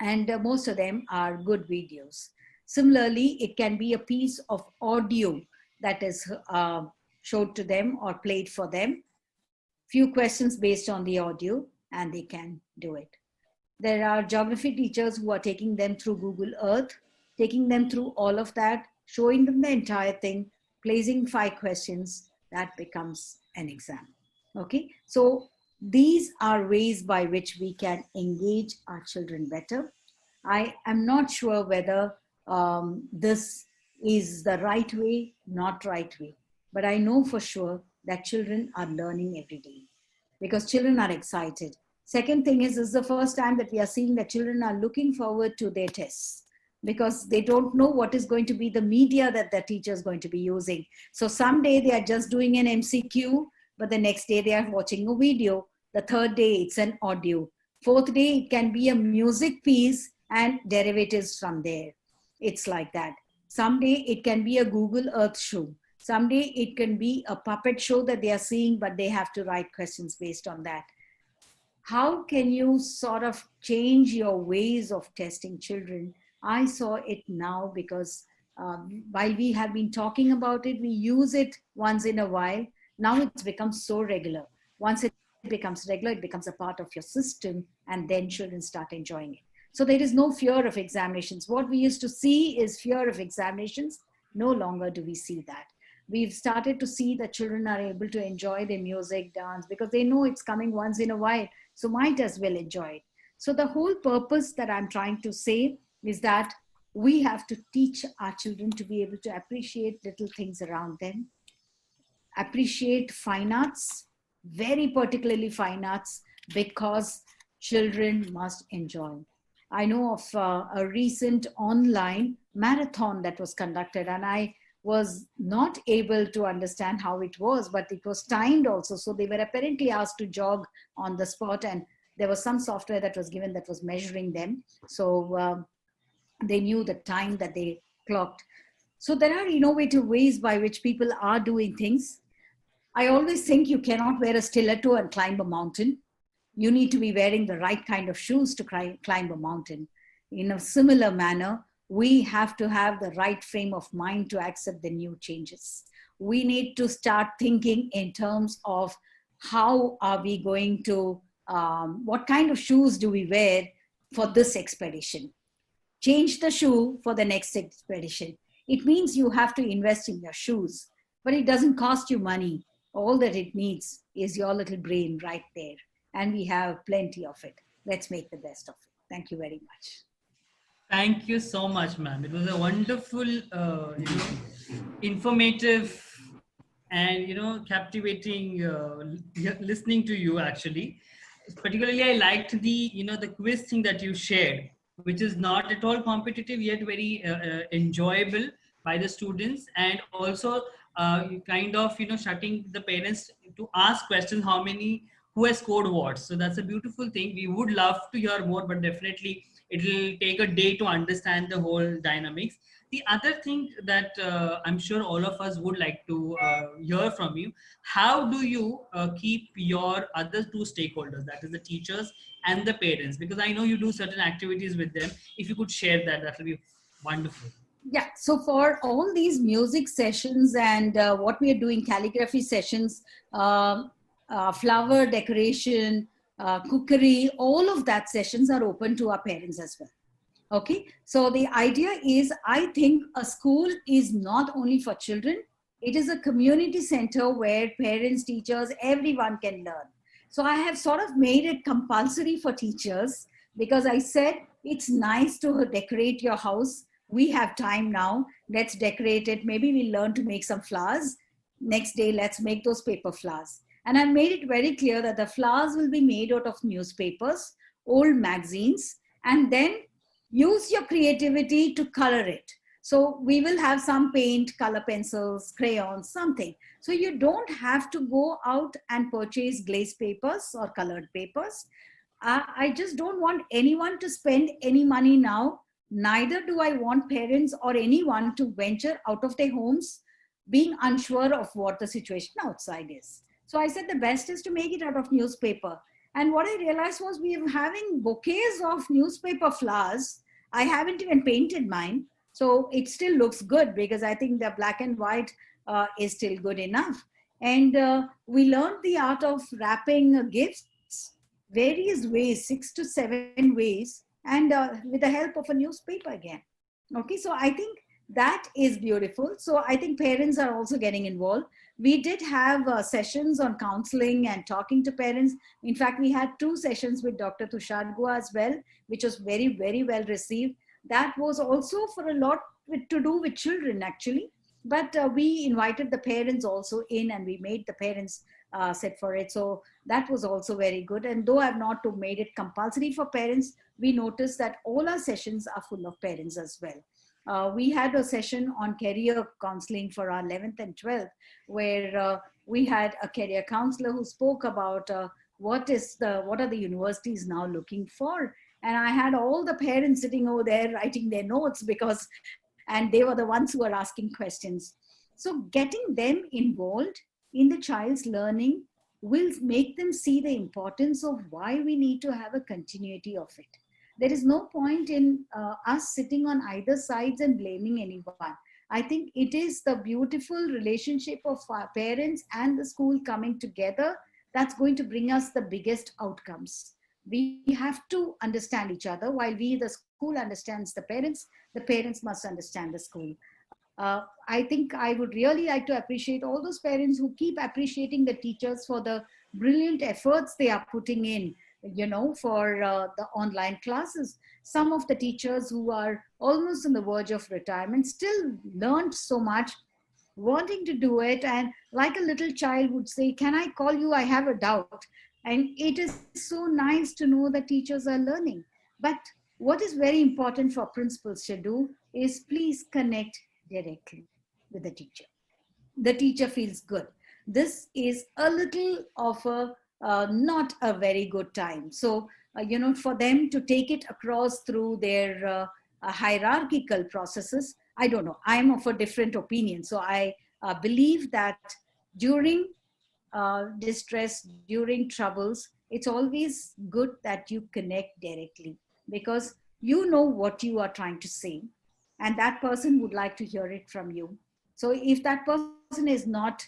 And most of them are good videos. Similarly, it can be a piece of audio that is showed to them or played for them. Few questions based on the audio and they can do it. There are geography teachers who are taking them through Google Earth, taking them through all of that, showing them the entire thing, placing 5 questions, that becomes an exam. Okay, so these are ways by which we can engage our children better. I am not sure whether this is the right way, not right way, but I know for sure that children are learning every day because children are excited. Second thing is, this is the first time that we are seeing that children are looking forward to their tests because they don't know what is going to be the media that the teacher is going to be using. So someday they are just doing an MCQ, but the next day they are watching a video. The third day it's an audio. Fourth day it can be a music piece and derivatives from there. It's like that. Someday it can be a Google Earth show. Someday it can be a puppet show that they are seeing, but they have to write questions based on that. How can you sort of change your ways of testing children? I saw it now because while we have been talking about it, we use it once in a while. Now it's become so regular. Once it becomes regular, it becomes a part of your system, and then children start enjoying it. So there is no fear of examinations. What we used to see is fear of examinations. No longer do we see that. We've started to see that children are able to enjoy their music, dance, because they know it's coming once in a while. So might as well enjoy it. So the whole purpose that I'm trying to say is that we have to teach our children to be able to appreciate little things around them, appreciate fine arts, very particularly fine arts, because children must enjoy. I know of a recent online marathon that was conducted, and I was not able to understand how it was, but it was timed also. So they were apparently asked to jog on the spot, and there was some software that was given that was measuring them. So they knew the time that they clocked. So there are innovative ways by which people are doing things. I always think you cannot wear a stiletto and climb a mountain. You need to be wearing the right kind of shoes to climb a mountain. In a similar manner, we have to have the right frame of mind to accept the new changes. We need to start thinking in terms of how are we going to, what kind of shoes do we wear for this expedition? Change the shoe for the next expedition. It means you have to invest in your shoes, but it doesn't cost you money. All that it needs is your little brain right there. And we have plenty of it. Let's make the best of it. Thank you very much. Thank you so much, ma'am. It was a wonderful, informative, and captivating listening to you. Actually, particularly, I liked the quiz thing that you shared, which is not at all competitive yet very enjoyable by the students, and also kind of shutting the parents to ask questions how many who has scored what. So that's a beautiful thing. We would love to hear more, but definitely it will take a day to understand the whole dynamics. The other thing that I'm sure all of us would like to hear from you, how do you keep your other two stakeholders, that is the teachers and the parents, because I know you do certain activities with them. If you could share that, that will be wonderful. Yeah, so for all these music sessions and what we are doing, calligraphy sessions, flower decoration, cookery, all of that sessions are open to our parents as well. Okay, so the idea is, I think a school is not only for children, it is a community center where parents, teachers, everyone can learn. So I have sort of made it compulsory for teachers, because I said it's nice to decorate your house. We have time now, let's decorate it. Maybe we learn to make some flowers. Next day, let's make those paper flowers. And I made it very clear that the flowers will be made out of newspapers, old magazines, and then use your creativity to color it. So we will have some paint, color pencils, crayons, something. So you don't have to go out and purchase glazed papers or colored papers. I just don't want anyone to spend any money now. Neither do I want parents or anyone to venture out of their homes being unsure of what the situation outside is. So I said the best is to make it out of newspaper. And what I realized was we are having bouquets of newspaper flowers. I haven't even painted mine. So it still looks good, because I think the black and white is still good enough. And we learned the art of wrapping gifts, various ways, 6 to 7 ways, and with the help of a newspaper again. Okay, so I think that is beautiful. So I think parents are also getting involved. We did have sessions on counseling and talking to parents. In fact, we had 2 sessions with Dr. Tushar Gua as well, which was very, very well received. That was also for a lot to do with children, actually. But we invited the parents also in, and we made the parents sit for it. So that was also very good. And though I've not made it compulsory for parents, we noticed that all our sessions are full of parents as well. We had a session on career counseling for our 11th and 12th, where we had a career counselor who spoke about what are the universities now looking for. And I had all the parents sitting over there writing their notes, and they were the ones who were asking questions. So getting them involved in the child's learning will make them see the importance of why we need to have a continuity of it. There is no point in us sitting on either sides and blaming anyone. I think it is the beautiful relationship of our parents and the school coming together that's going to bring us the biggest outcomes. We have to understand each other. While the school understands the parents must understand the school. I think I would really like to appreciate all those parents who keep appreciating the teachers for the brilliant efforts they are putting in, for the online classes. Some of the teachers who are almost on the verge of retirement still learned so much, wanting to do it. And like a little child would say, can I call you? I have a doubt. And it is so nice to know that teachers are learning. But what is very important for principals to do is please connect directly with the teacher. The teacher feels good. This is a little of a not a very good time. So, for them to take it across through their hierarchical processes, I don't know. I'm of a different opinion. So I believe that during distress, during troubles, it's always good that you connect directly, because you know what you are trying to say, and that person would like to hear it from you. So if that person is not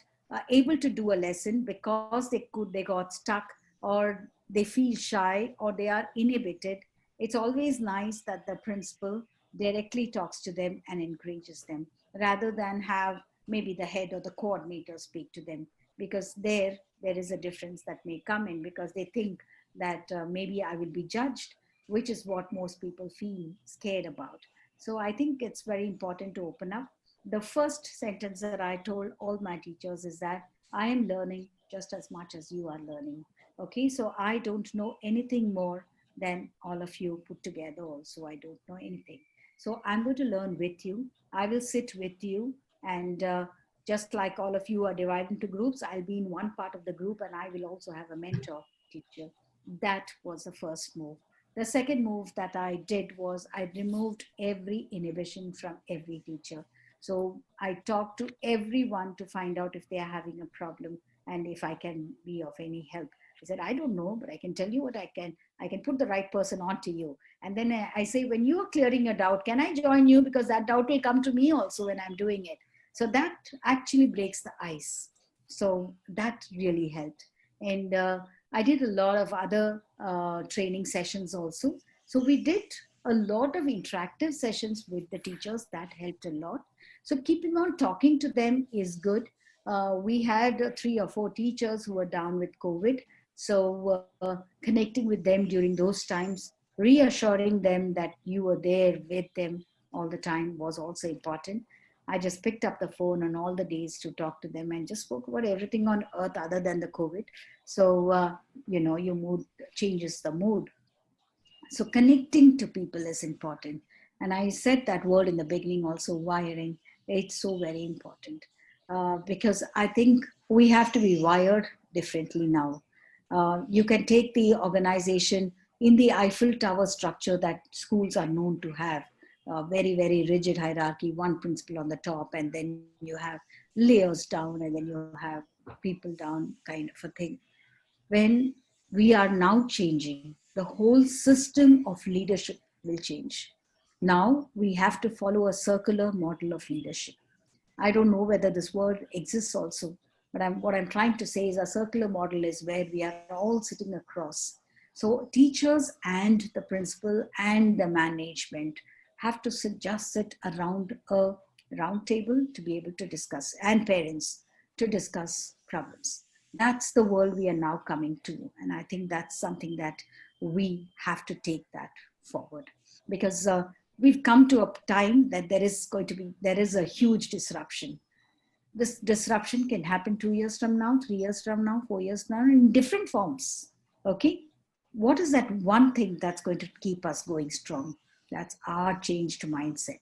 able to do a lesson because they got stuck, or they feel shy, or they are inhibited, it's always nice that the principal directly talks to them and encourages them, rather than have maybe the head or the coordinator speak to them, because there is a difference that may come in, because they think that maybe I will be judged, which is what most people feel scared about. So I think it's very important to open up. The first sentence that I told all my teachers is that I am learning just as much as you are learning. Okay, so I don't know anything more than all of you put together. Also, I don't know anything. So I'm going to learn with you. I will sit with you, and just like all of you are divided into groups, I'll be in one part of the group, and I will also have a mentor teacher. That was the first move. The second move that I did was I removed every inhibition from every teacher. So I talked to everyone to find out if they are having a problem and if I can be of any help. I said, I don't know, but I can tell you what I can. I can put the right person onto you. And then I say, when you are clearing a doubt, can I join you? Because that doubt will come to me also when I'm doing it. So that actually breaks the ice. So that really helped. And I did a lot of other training sessions also. So we did a lot of interactive sessions with the teachers. That helped a lot. So keeping on talking to them is good. We had 3 or 4 teachers who were down with COVID. So connecting with them during those times, reassuring them that you were there with them all the time was also important. I just picked up the phone on all the days to talk to them and just spoke about everything on earth other than the COVID. So, your mood changes the mood. So connecting to people is important. And I said that word in the beginning also, wiring. It's so very important because I think we have to be wired differently now. You can take the organization in the Eiffel Tower structure that schools are known to have. Very, very rigid hierarchy, one principal on the top, and then you have layers down, and then you have people down, kind of a thing. When we are now changing, the whole system of leadership will change. Now we have to follow a circular model of leadership. I don't know whether this word exists also, but what I'm trying to say is a circular model is where we are all sitting across. So teachers and the principal and the management have to just sit around a round table to be able to discuss, and parents to discuss problems. That's the world we are now coming to. And I think that's something that we have to take that forward, because we've come to a time that there is a huge disruption. This disruption can happen 2 years from now, 3 years from now, 4 years from now, in different forms. Okay. What is that one thing that's going to keep us going strong? That's our changed mindset.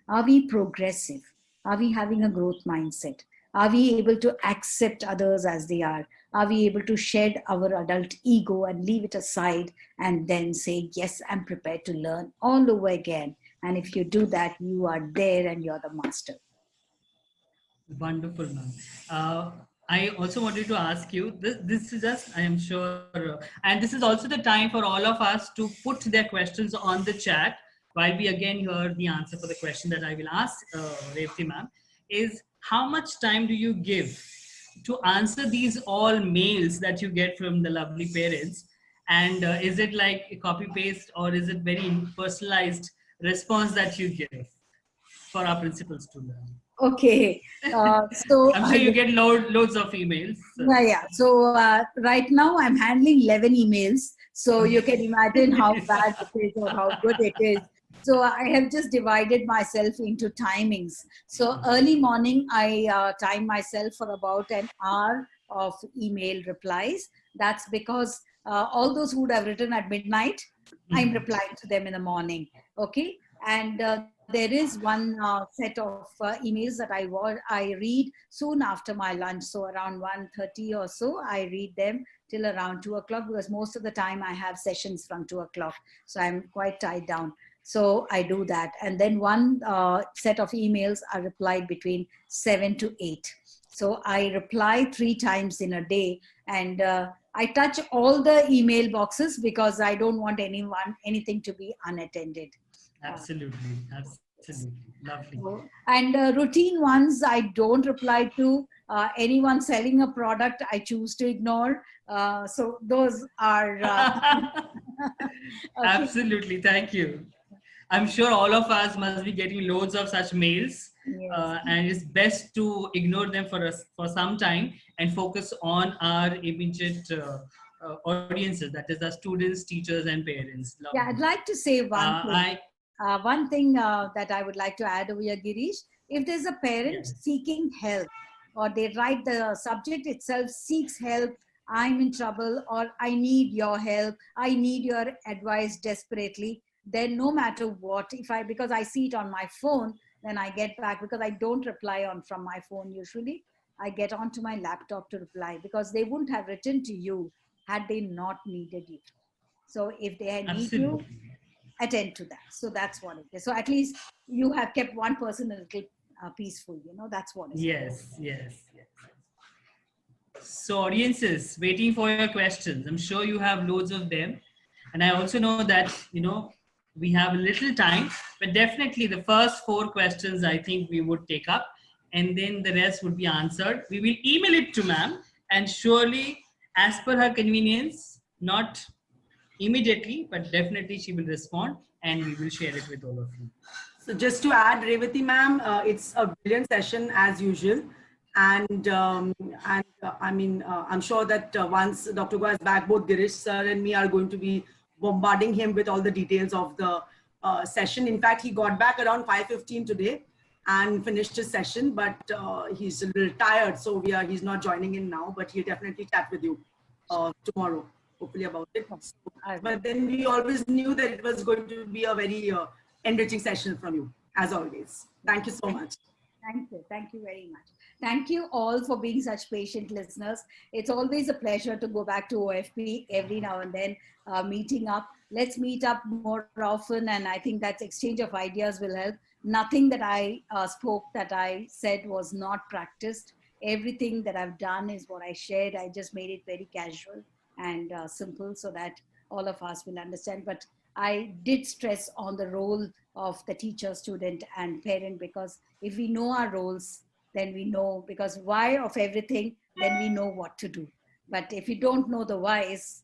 Are we progressive? Are we having a growth mindset? Are we able to accept others as they are? Are we able to shed our adult ego and leave it aside and then say, yes, I'm prepared to learn all over again? And if you do that, you are there and you're the master. Wonderful, ma'am. I also wanted to ask you, this is just, I am sure, and this is also the time for all of us to put their questions on the chat while we again hear the answer for the question that I will ask Revati ma'am, is how much time do you give to answer these all mails that you get from the lovely parents? And is it like a copy paste, or is it very personalized response that you give for our principals to learn? Okay. So I'm sure you get loads of emails. So. Yeah. So right now I'm handling 11 emails. So you can imagine how bad it is or how good it is. So I have just divided myself into timings. So early morning, I time myself for about an hour of email replies. That's because all those who would have written at midnight, I'm replying to them in the morning. Okay. And there is one set of emails that I read soon after my lunch. So around 1:30 or so, I read them till around 2 o'clock, because most of the time I have sessions from 2 o'clock. So I'm quite tied down. So I do that. And then one set of emails are replied between 7 to 8. So I reply 3 times in a day. And I touch all the email boxes because I don't want anything to be unattended. Absolutely. Absolutely. Lovely. And routine ones, I don't reply to. Anyone selling a product, I choose to ignore. So those are. Okay. Absolutely. Thank you. I'm sure all of us must be getting loads of such mails, Yes. and it's best to ignore them for us for some time and focus on our immediate audiences, that is the students, teachers, and parents. Yeah, I'd like to say one thing. I One thing that I would like to add over here, Girish, if there's a parent Yes. seeking help, or they write the subject itself seeks help, I'm in trouble, or I need your help, I need your advice desperately, then no matter what, because I see it on my phone, then I get back, because I don't reply on from my phone usually. I get onto my laptop to reply, because they wouldn't have written to you had they not needed you. So if they need you, Absolutely. attend to that. So that's what it is. So at least you have kept one person a little peaceful, that's what it is. Yes, yes, yes. So audiences waiting for your questions. I'm sure you have loads of them. And I also know that, we have a little time, but definitely the first 4 questions I think we would take up, and then the rest would be answered. We will email it to ma'am, and surely as per her convenience, not immediately, but definitely she will respond and we will share it with all of you. So just to add, Revati ma'am, it's a brilliant session as usual. And I'm sure that once Dr. Goa is back, both Girish sir and me are going to be bombarding him with all the details of the session. In fact, he got back around 5:15 today and finished his session, but he's a little tired, so he's not joining in now, but he'll definitely chat with you tomorrow, hopefully, about it. But then we always knew that it was going to be a very enriching session from you, as always. Thank you so much. Thank you. Thank you very much. Thank you all for being such patient listeners. It's always a pleasure to go back to OFP every now and then, meeting up. Let's meet up more often. And I think that exchange of ideas will help. Nothing that I that I said was not practiced. Everything that I've done is what I shared. I just made it very casual and simple so that all of us will understand. But I did stress on the role of the teacher, student, and parent, because if we know our roles, then we know, because why of everything, then we know what to do. But if you don't know the whys,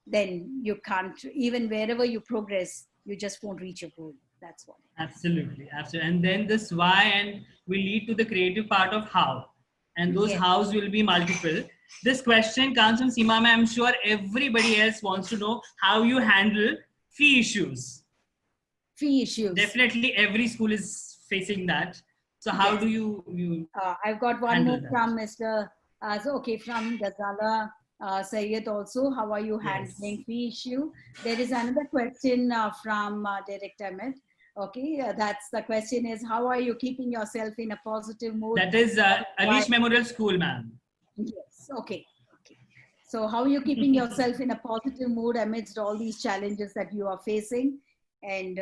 then you can't, even wherever you progress, you just won't reach your goal. That's what. Absolutely, absolutely. And then this why and will lead to the creative part of how. And those Yes. hows will be multiple. This question comes from Seema. I'm sure everybody else wants to know how you handle fee issues. Fee issues. Definitely every school is facing that. So how Yes. do you I've got one handle more that? from Mr. From Ghazala Sayed also. How are you handling Yes. fee issue? There is another question from Derek Ahmed. Okay, that's the question is, how are you keeping yourself in a positive mood? That is Alish Memorial School, ma'am. Yes, okay. So how are you keeping yourself in a positive mood amidst all these challenges that you are facing? And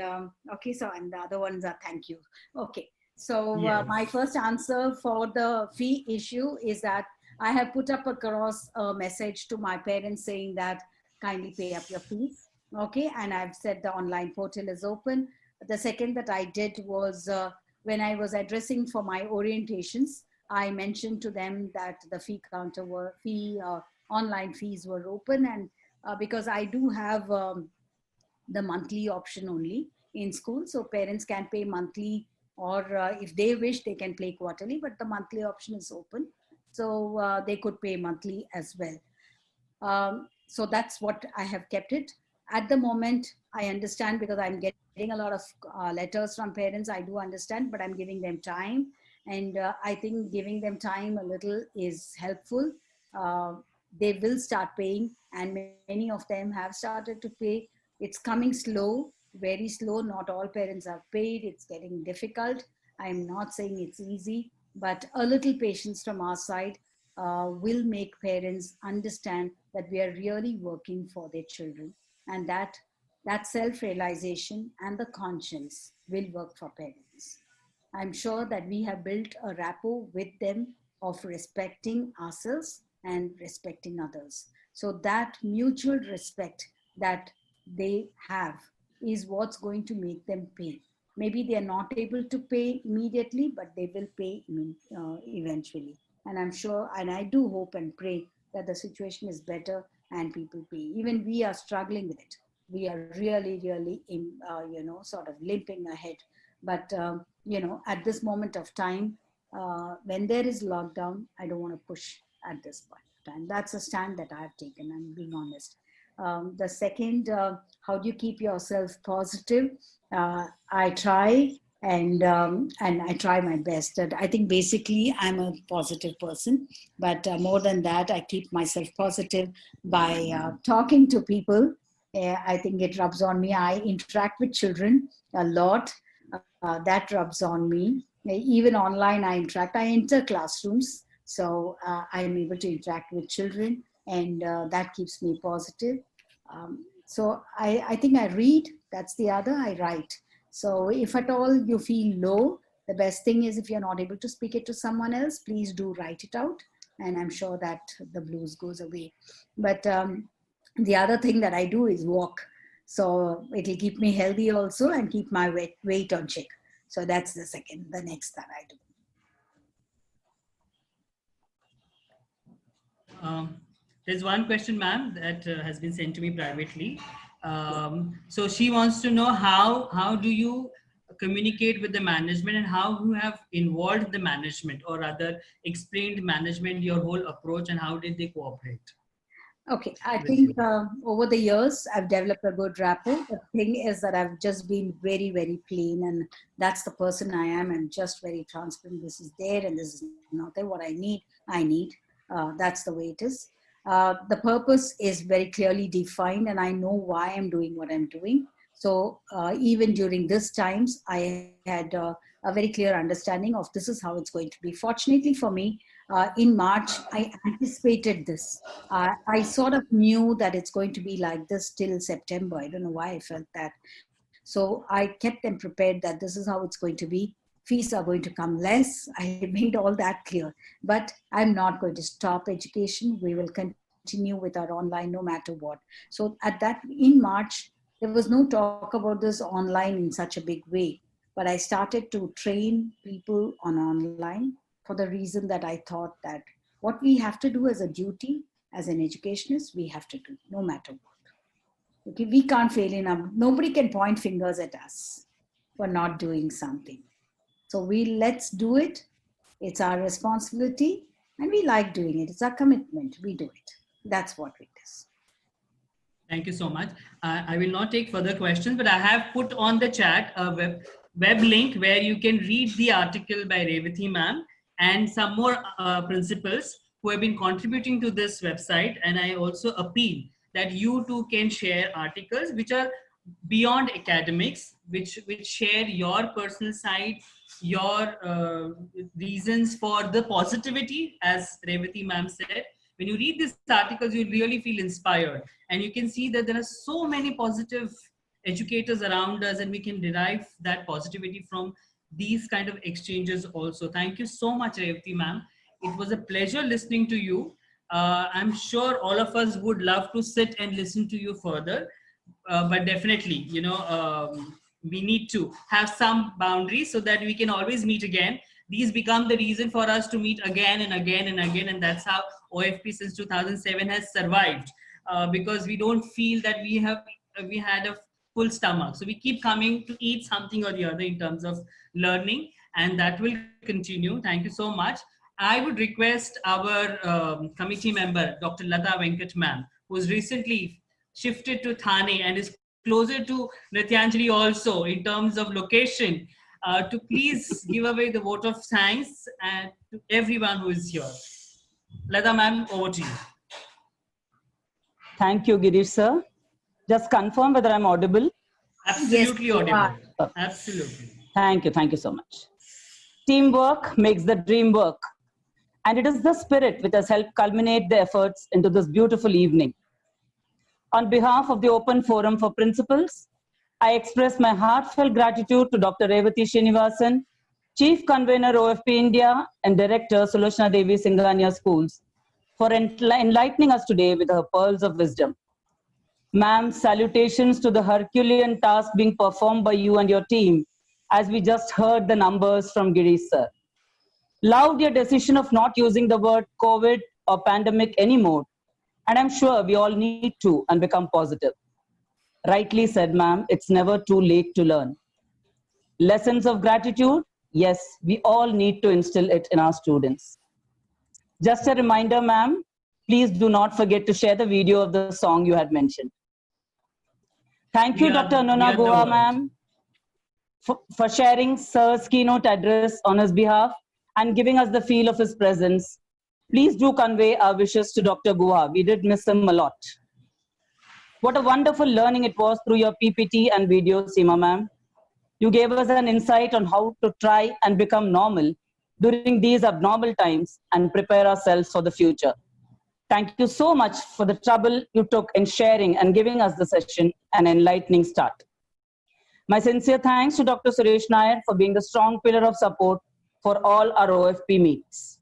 okay, so and the other ones are thank you. Okay, so Yes. my first answer for the fee issue is that I have put up across a message to my parents saying that kindly pay up your fees. Okay, and I've said the online portal is open. The second that I did was when I was addressing for my orientations, I mentioned to them that the fee counter online fees were open, and because I do have the monthly option only in school, so parents can pay monthly, or if they wish they can pay quarterly, but the monthly option is open, so they could pay monthly as well. So that's what I have kept it at the moment. I understand, because I'm getting a lot of letters from parents. I do understand, but I'm giving them time, and I think giving them time a little is helpful. They will start paying, and many of them have started to pay. It's coming slow, very slow. Not all parents are paid. It's getting difficult. I'm not saying it's easy, but a little patience from our side will make parents understand that we are really working for their children, and that self-realization and the conscience will work for parents. I'm sure that we have built a rapport with them of respecting ourselves and respecting others. So that mutual respect that they have is what's going to make them pay. Maybe they are not able to pay immediately, but they will pay eventually. And I'm sure, and I do hope and pray that the situation is better and people pay. Even we are struggling with it. We are really, really, sort of limping ahead. But at this moment of time, when there is lockdown, I don't want to push at this point of time. That's a stand that I've taken. I'm being honest. The second, how do you keep yourself positive? I try and I try my best. And I think basically I'm a positive person, but more than that, I keep myself positive by talking to people. I think it rubs on me. I interact with children a lot. That rubs on me. Even online, I interact. I enter classrooms, so I'm able to interact with children, and that keeps me positive. So I think I read. That's the other. I write. So if at all you feel low, the best thing is if you're not able to speak it to someone else, please do write it out, and I'm sure that the blues goes away. But the other thing that I do is walk. So it'll keep me healthy also and keep my weight on check. So that's the next that I do. There's one question, ma'am, that has been sent to me privately. So she wants to know how do you communicate with the management and how you have involved the management, or rather explained management your whole approach, and how did they cooperate? Okay, I think over the years, I've developed a good rapport. The thing is that I've just been very, very plain, and that's the person I am. I'm just very transparent. This is there and this is not there. What I need. That's the way it is. The purpose is very clearly defined, and I know why I'm doing what I'm doing. So even during these times, I had a very clear understanding of this is how it's going to be. Fortunately for me, in March, I anticipated this. I sort of knew that it's going to be like this till September. I don't know why I felt that. So I kept them prepared that this is how it's going to be. Fees are going to come less. I made all that clear. But I'm not going to stop education. We will continue with our online no matter what. So at that, in March, there was no talk about this online in such a big way. But I started to train people on online for the reason that I thought that what we have to do as a duty, as an educationist, we have to do no matter what. Okay, we can't fail in nobody can point fingers at us for not doing something. So let's do it. It's our responsibility and we like doing it. It's our commitment. We do it. That's what it is. Thank you so much. I will not take further questions, but I have put on the chat a web link where you can read the article by Revati ma'am and some more principals who have been contributing to this website. And I also appeal that you too can share articles which are beyond academics, which share your personal side, your reasons for the positivity, as Revati ma'am said. When you read these articles, you really feel inspired, and you can see that there are so many positive educators around us, and we can derive that positivity from these kind of exchanges also. Thank you so much, Revati ma'am. It was a pleasure listening to you. I'm sure all of us would love to sit and listen to you further, but definitely, we need to have some boundaries so that we can always meet again. These become the reason for us to meet again and again and again, and that's how OFP since 2007 has survived, because we don't feel that we had a full stomach. So we keep coming to eat something or the other in terms of learning, and that will continue. Thank you so much. I would request our committee member, Dr. Lata Venkat ma'am, who's recently shifted to Thane and is closer to Nityanjali also in terms of location, to please give away the vote of thanks and to everyone who is here. Lata ma'am, over to you. Thank you, Girish sir. Just confirm whether I'm audible. Absolutely you audible. are. Absolutely. Thank you. Thank you so much. Teamwork makes the dream work. And it is the spirit which has helped culminate the efforts into this beautiful evening. On behalf of the Open Forum for Principals, I express my heartfelt gratitude to Dr. Revati Srinivasan, Chief Convener OFP India and Director Sulochana Devi Singhania Schools, for enlightening us today with her pearls of wisdom. Ma'am, salutations to the Herculean task being performed by you and your team, as we just heard the numbers from Girish sir. Loved your decision of not using the word COVID or pandemic anymore, and I'm sure we all need to and become positive. Rightly said, ma'am, it's never too late to learn. Lessons of gratitude, yes, we all need to instill it in our students. Just a reminder, ma'am, please do not forget to share the video of the song you had mentioned. Thank you, We are- Dr. we Anuna are the Guha, world. ma'am, for sharing Sir's keynote address on his behalf and giving us the feel of his presence. Please do convey our wishes to Dr. Guha. We did miss him a lot. What a wonderful learning it was through your PPT and video, Seema ma'am. You gave us an insight on how to try and become normal during these abnormal times and prepare ourselves for the future. Thank you so much for the trouble you took in sharing and giving us the session an enlightening start. My sincere thanks to Dr. Suresh Nair for being the strong pillar of support for all our OFP meets.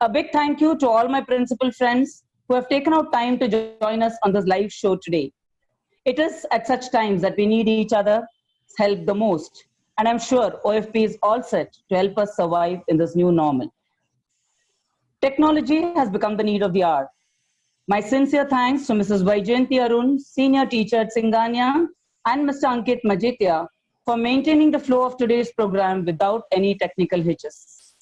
A big thank you to all my principal friends who have taken out time to join us on this live show today. It is at such times that we need each other's help the most, and I'm sure OFP is all set to help us survive in this new normal. Technology has become the need of the hour. My sincere thanks to Mrs. Vaijayanti Arun, Senior Teacher at Singhania, and Mr. Ankit Majitia for maintaining the flow of today's program without any technical hitches.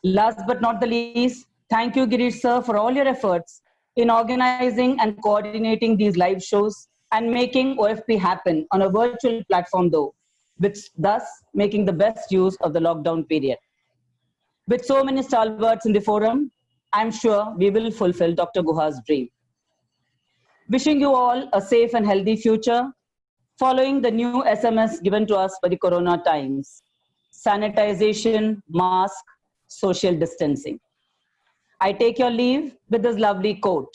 Last but not the least, thank you, Girish sir, for all your efforts in organizing and coordinating these live shows and making OFP happen on a virtual platform though, which thus making the best use of the lockdown period. With so many stalwarts in the forum, I'm sure we will fulfill Dr. Guha's dream. Wishing you all a safe and healthy future, following the new SMS given to us by the Corona times. Sanitization, mask, social distancing. I take your leave with this lovely quote.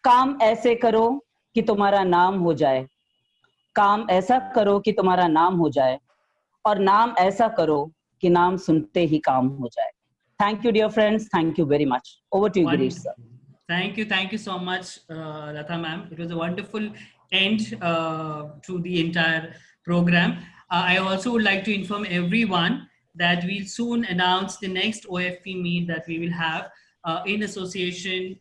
काम ऐसे करो कि तुम्हारा नाम हो जाए. काम ऐसा करो कि तुम्हारा नाम हो जाए. और नाम ऐसा करो कि नाम सुनते ही काम हो जाए. Thank you, dear friends. Thank you very much. Over to you, Girish sir. Thank you so much, Latha ma'am. It was a wonderful end to the entire program. I also would like to inform everyone that we'll soon announce the next OFP meet that we will have in association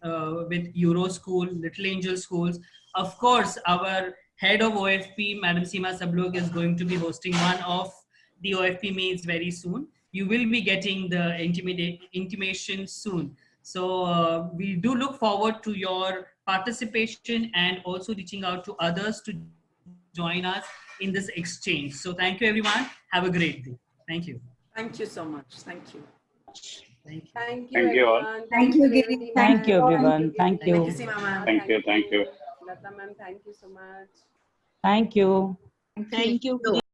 with Euro School, Little Angel Schools. Of course, our head of OFP, Madam Seema Sablok, is going to be hosting one of the OFP meets very soon. You will be getting the intimation soon. So we do look forward to your participation and also reaching out to others to join us in this exchange. So thank you, everyone. Have a great day. Thank you. Thank you so much. Thank you. Thank you. Thank you, Thank you all. everyone. Thank you, Revati Giri. ma'am. Thank you, everyone. Thank Thank you, you. Seema ma'am. Thank you. Lata ma'am, thank you so much. Thank you. Thank you.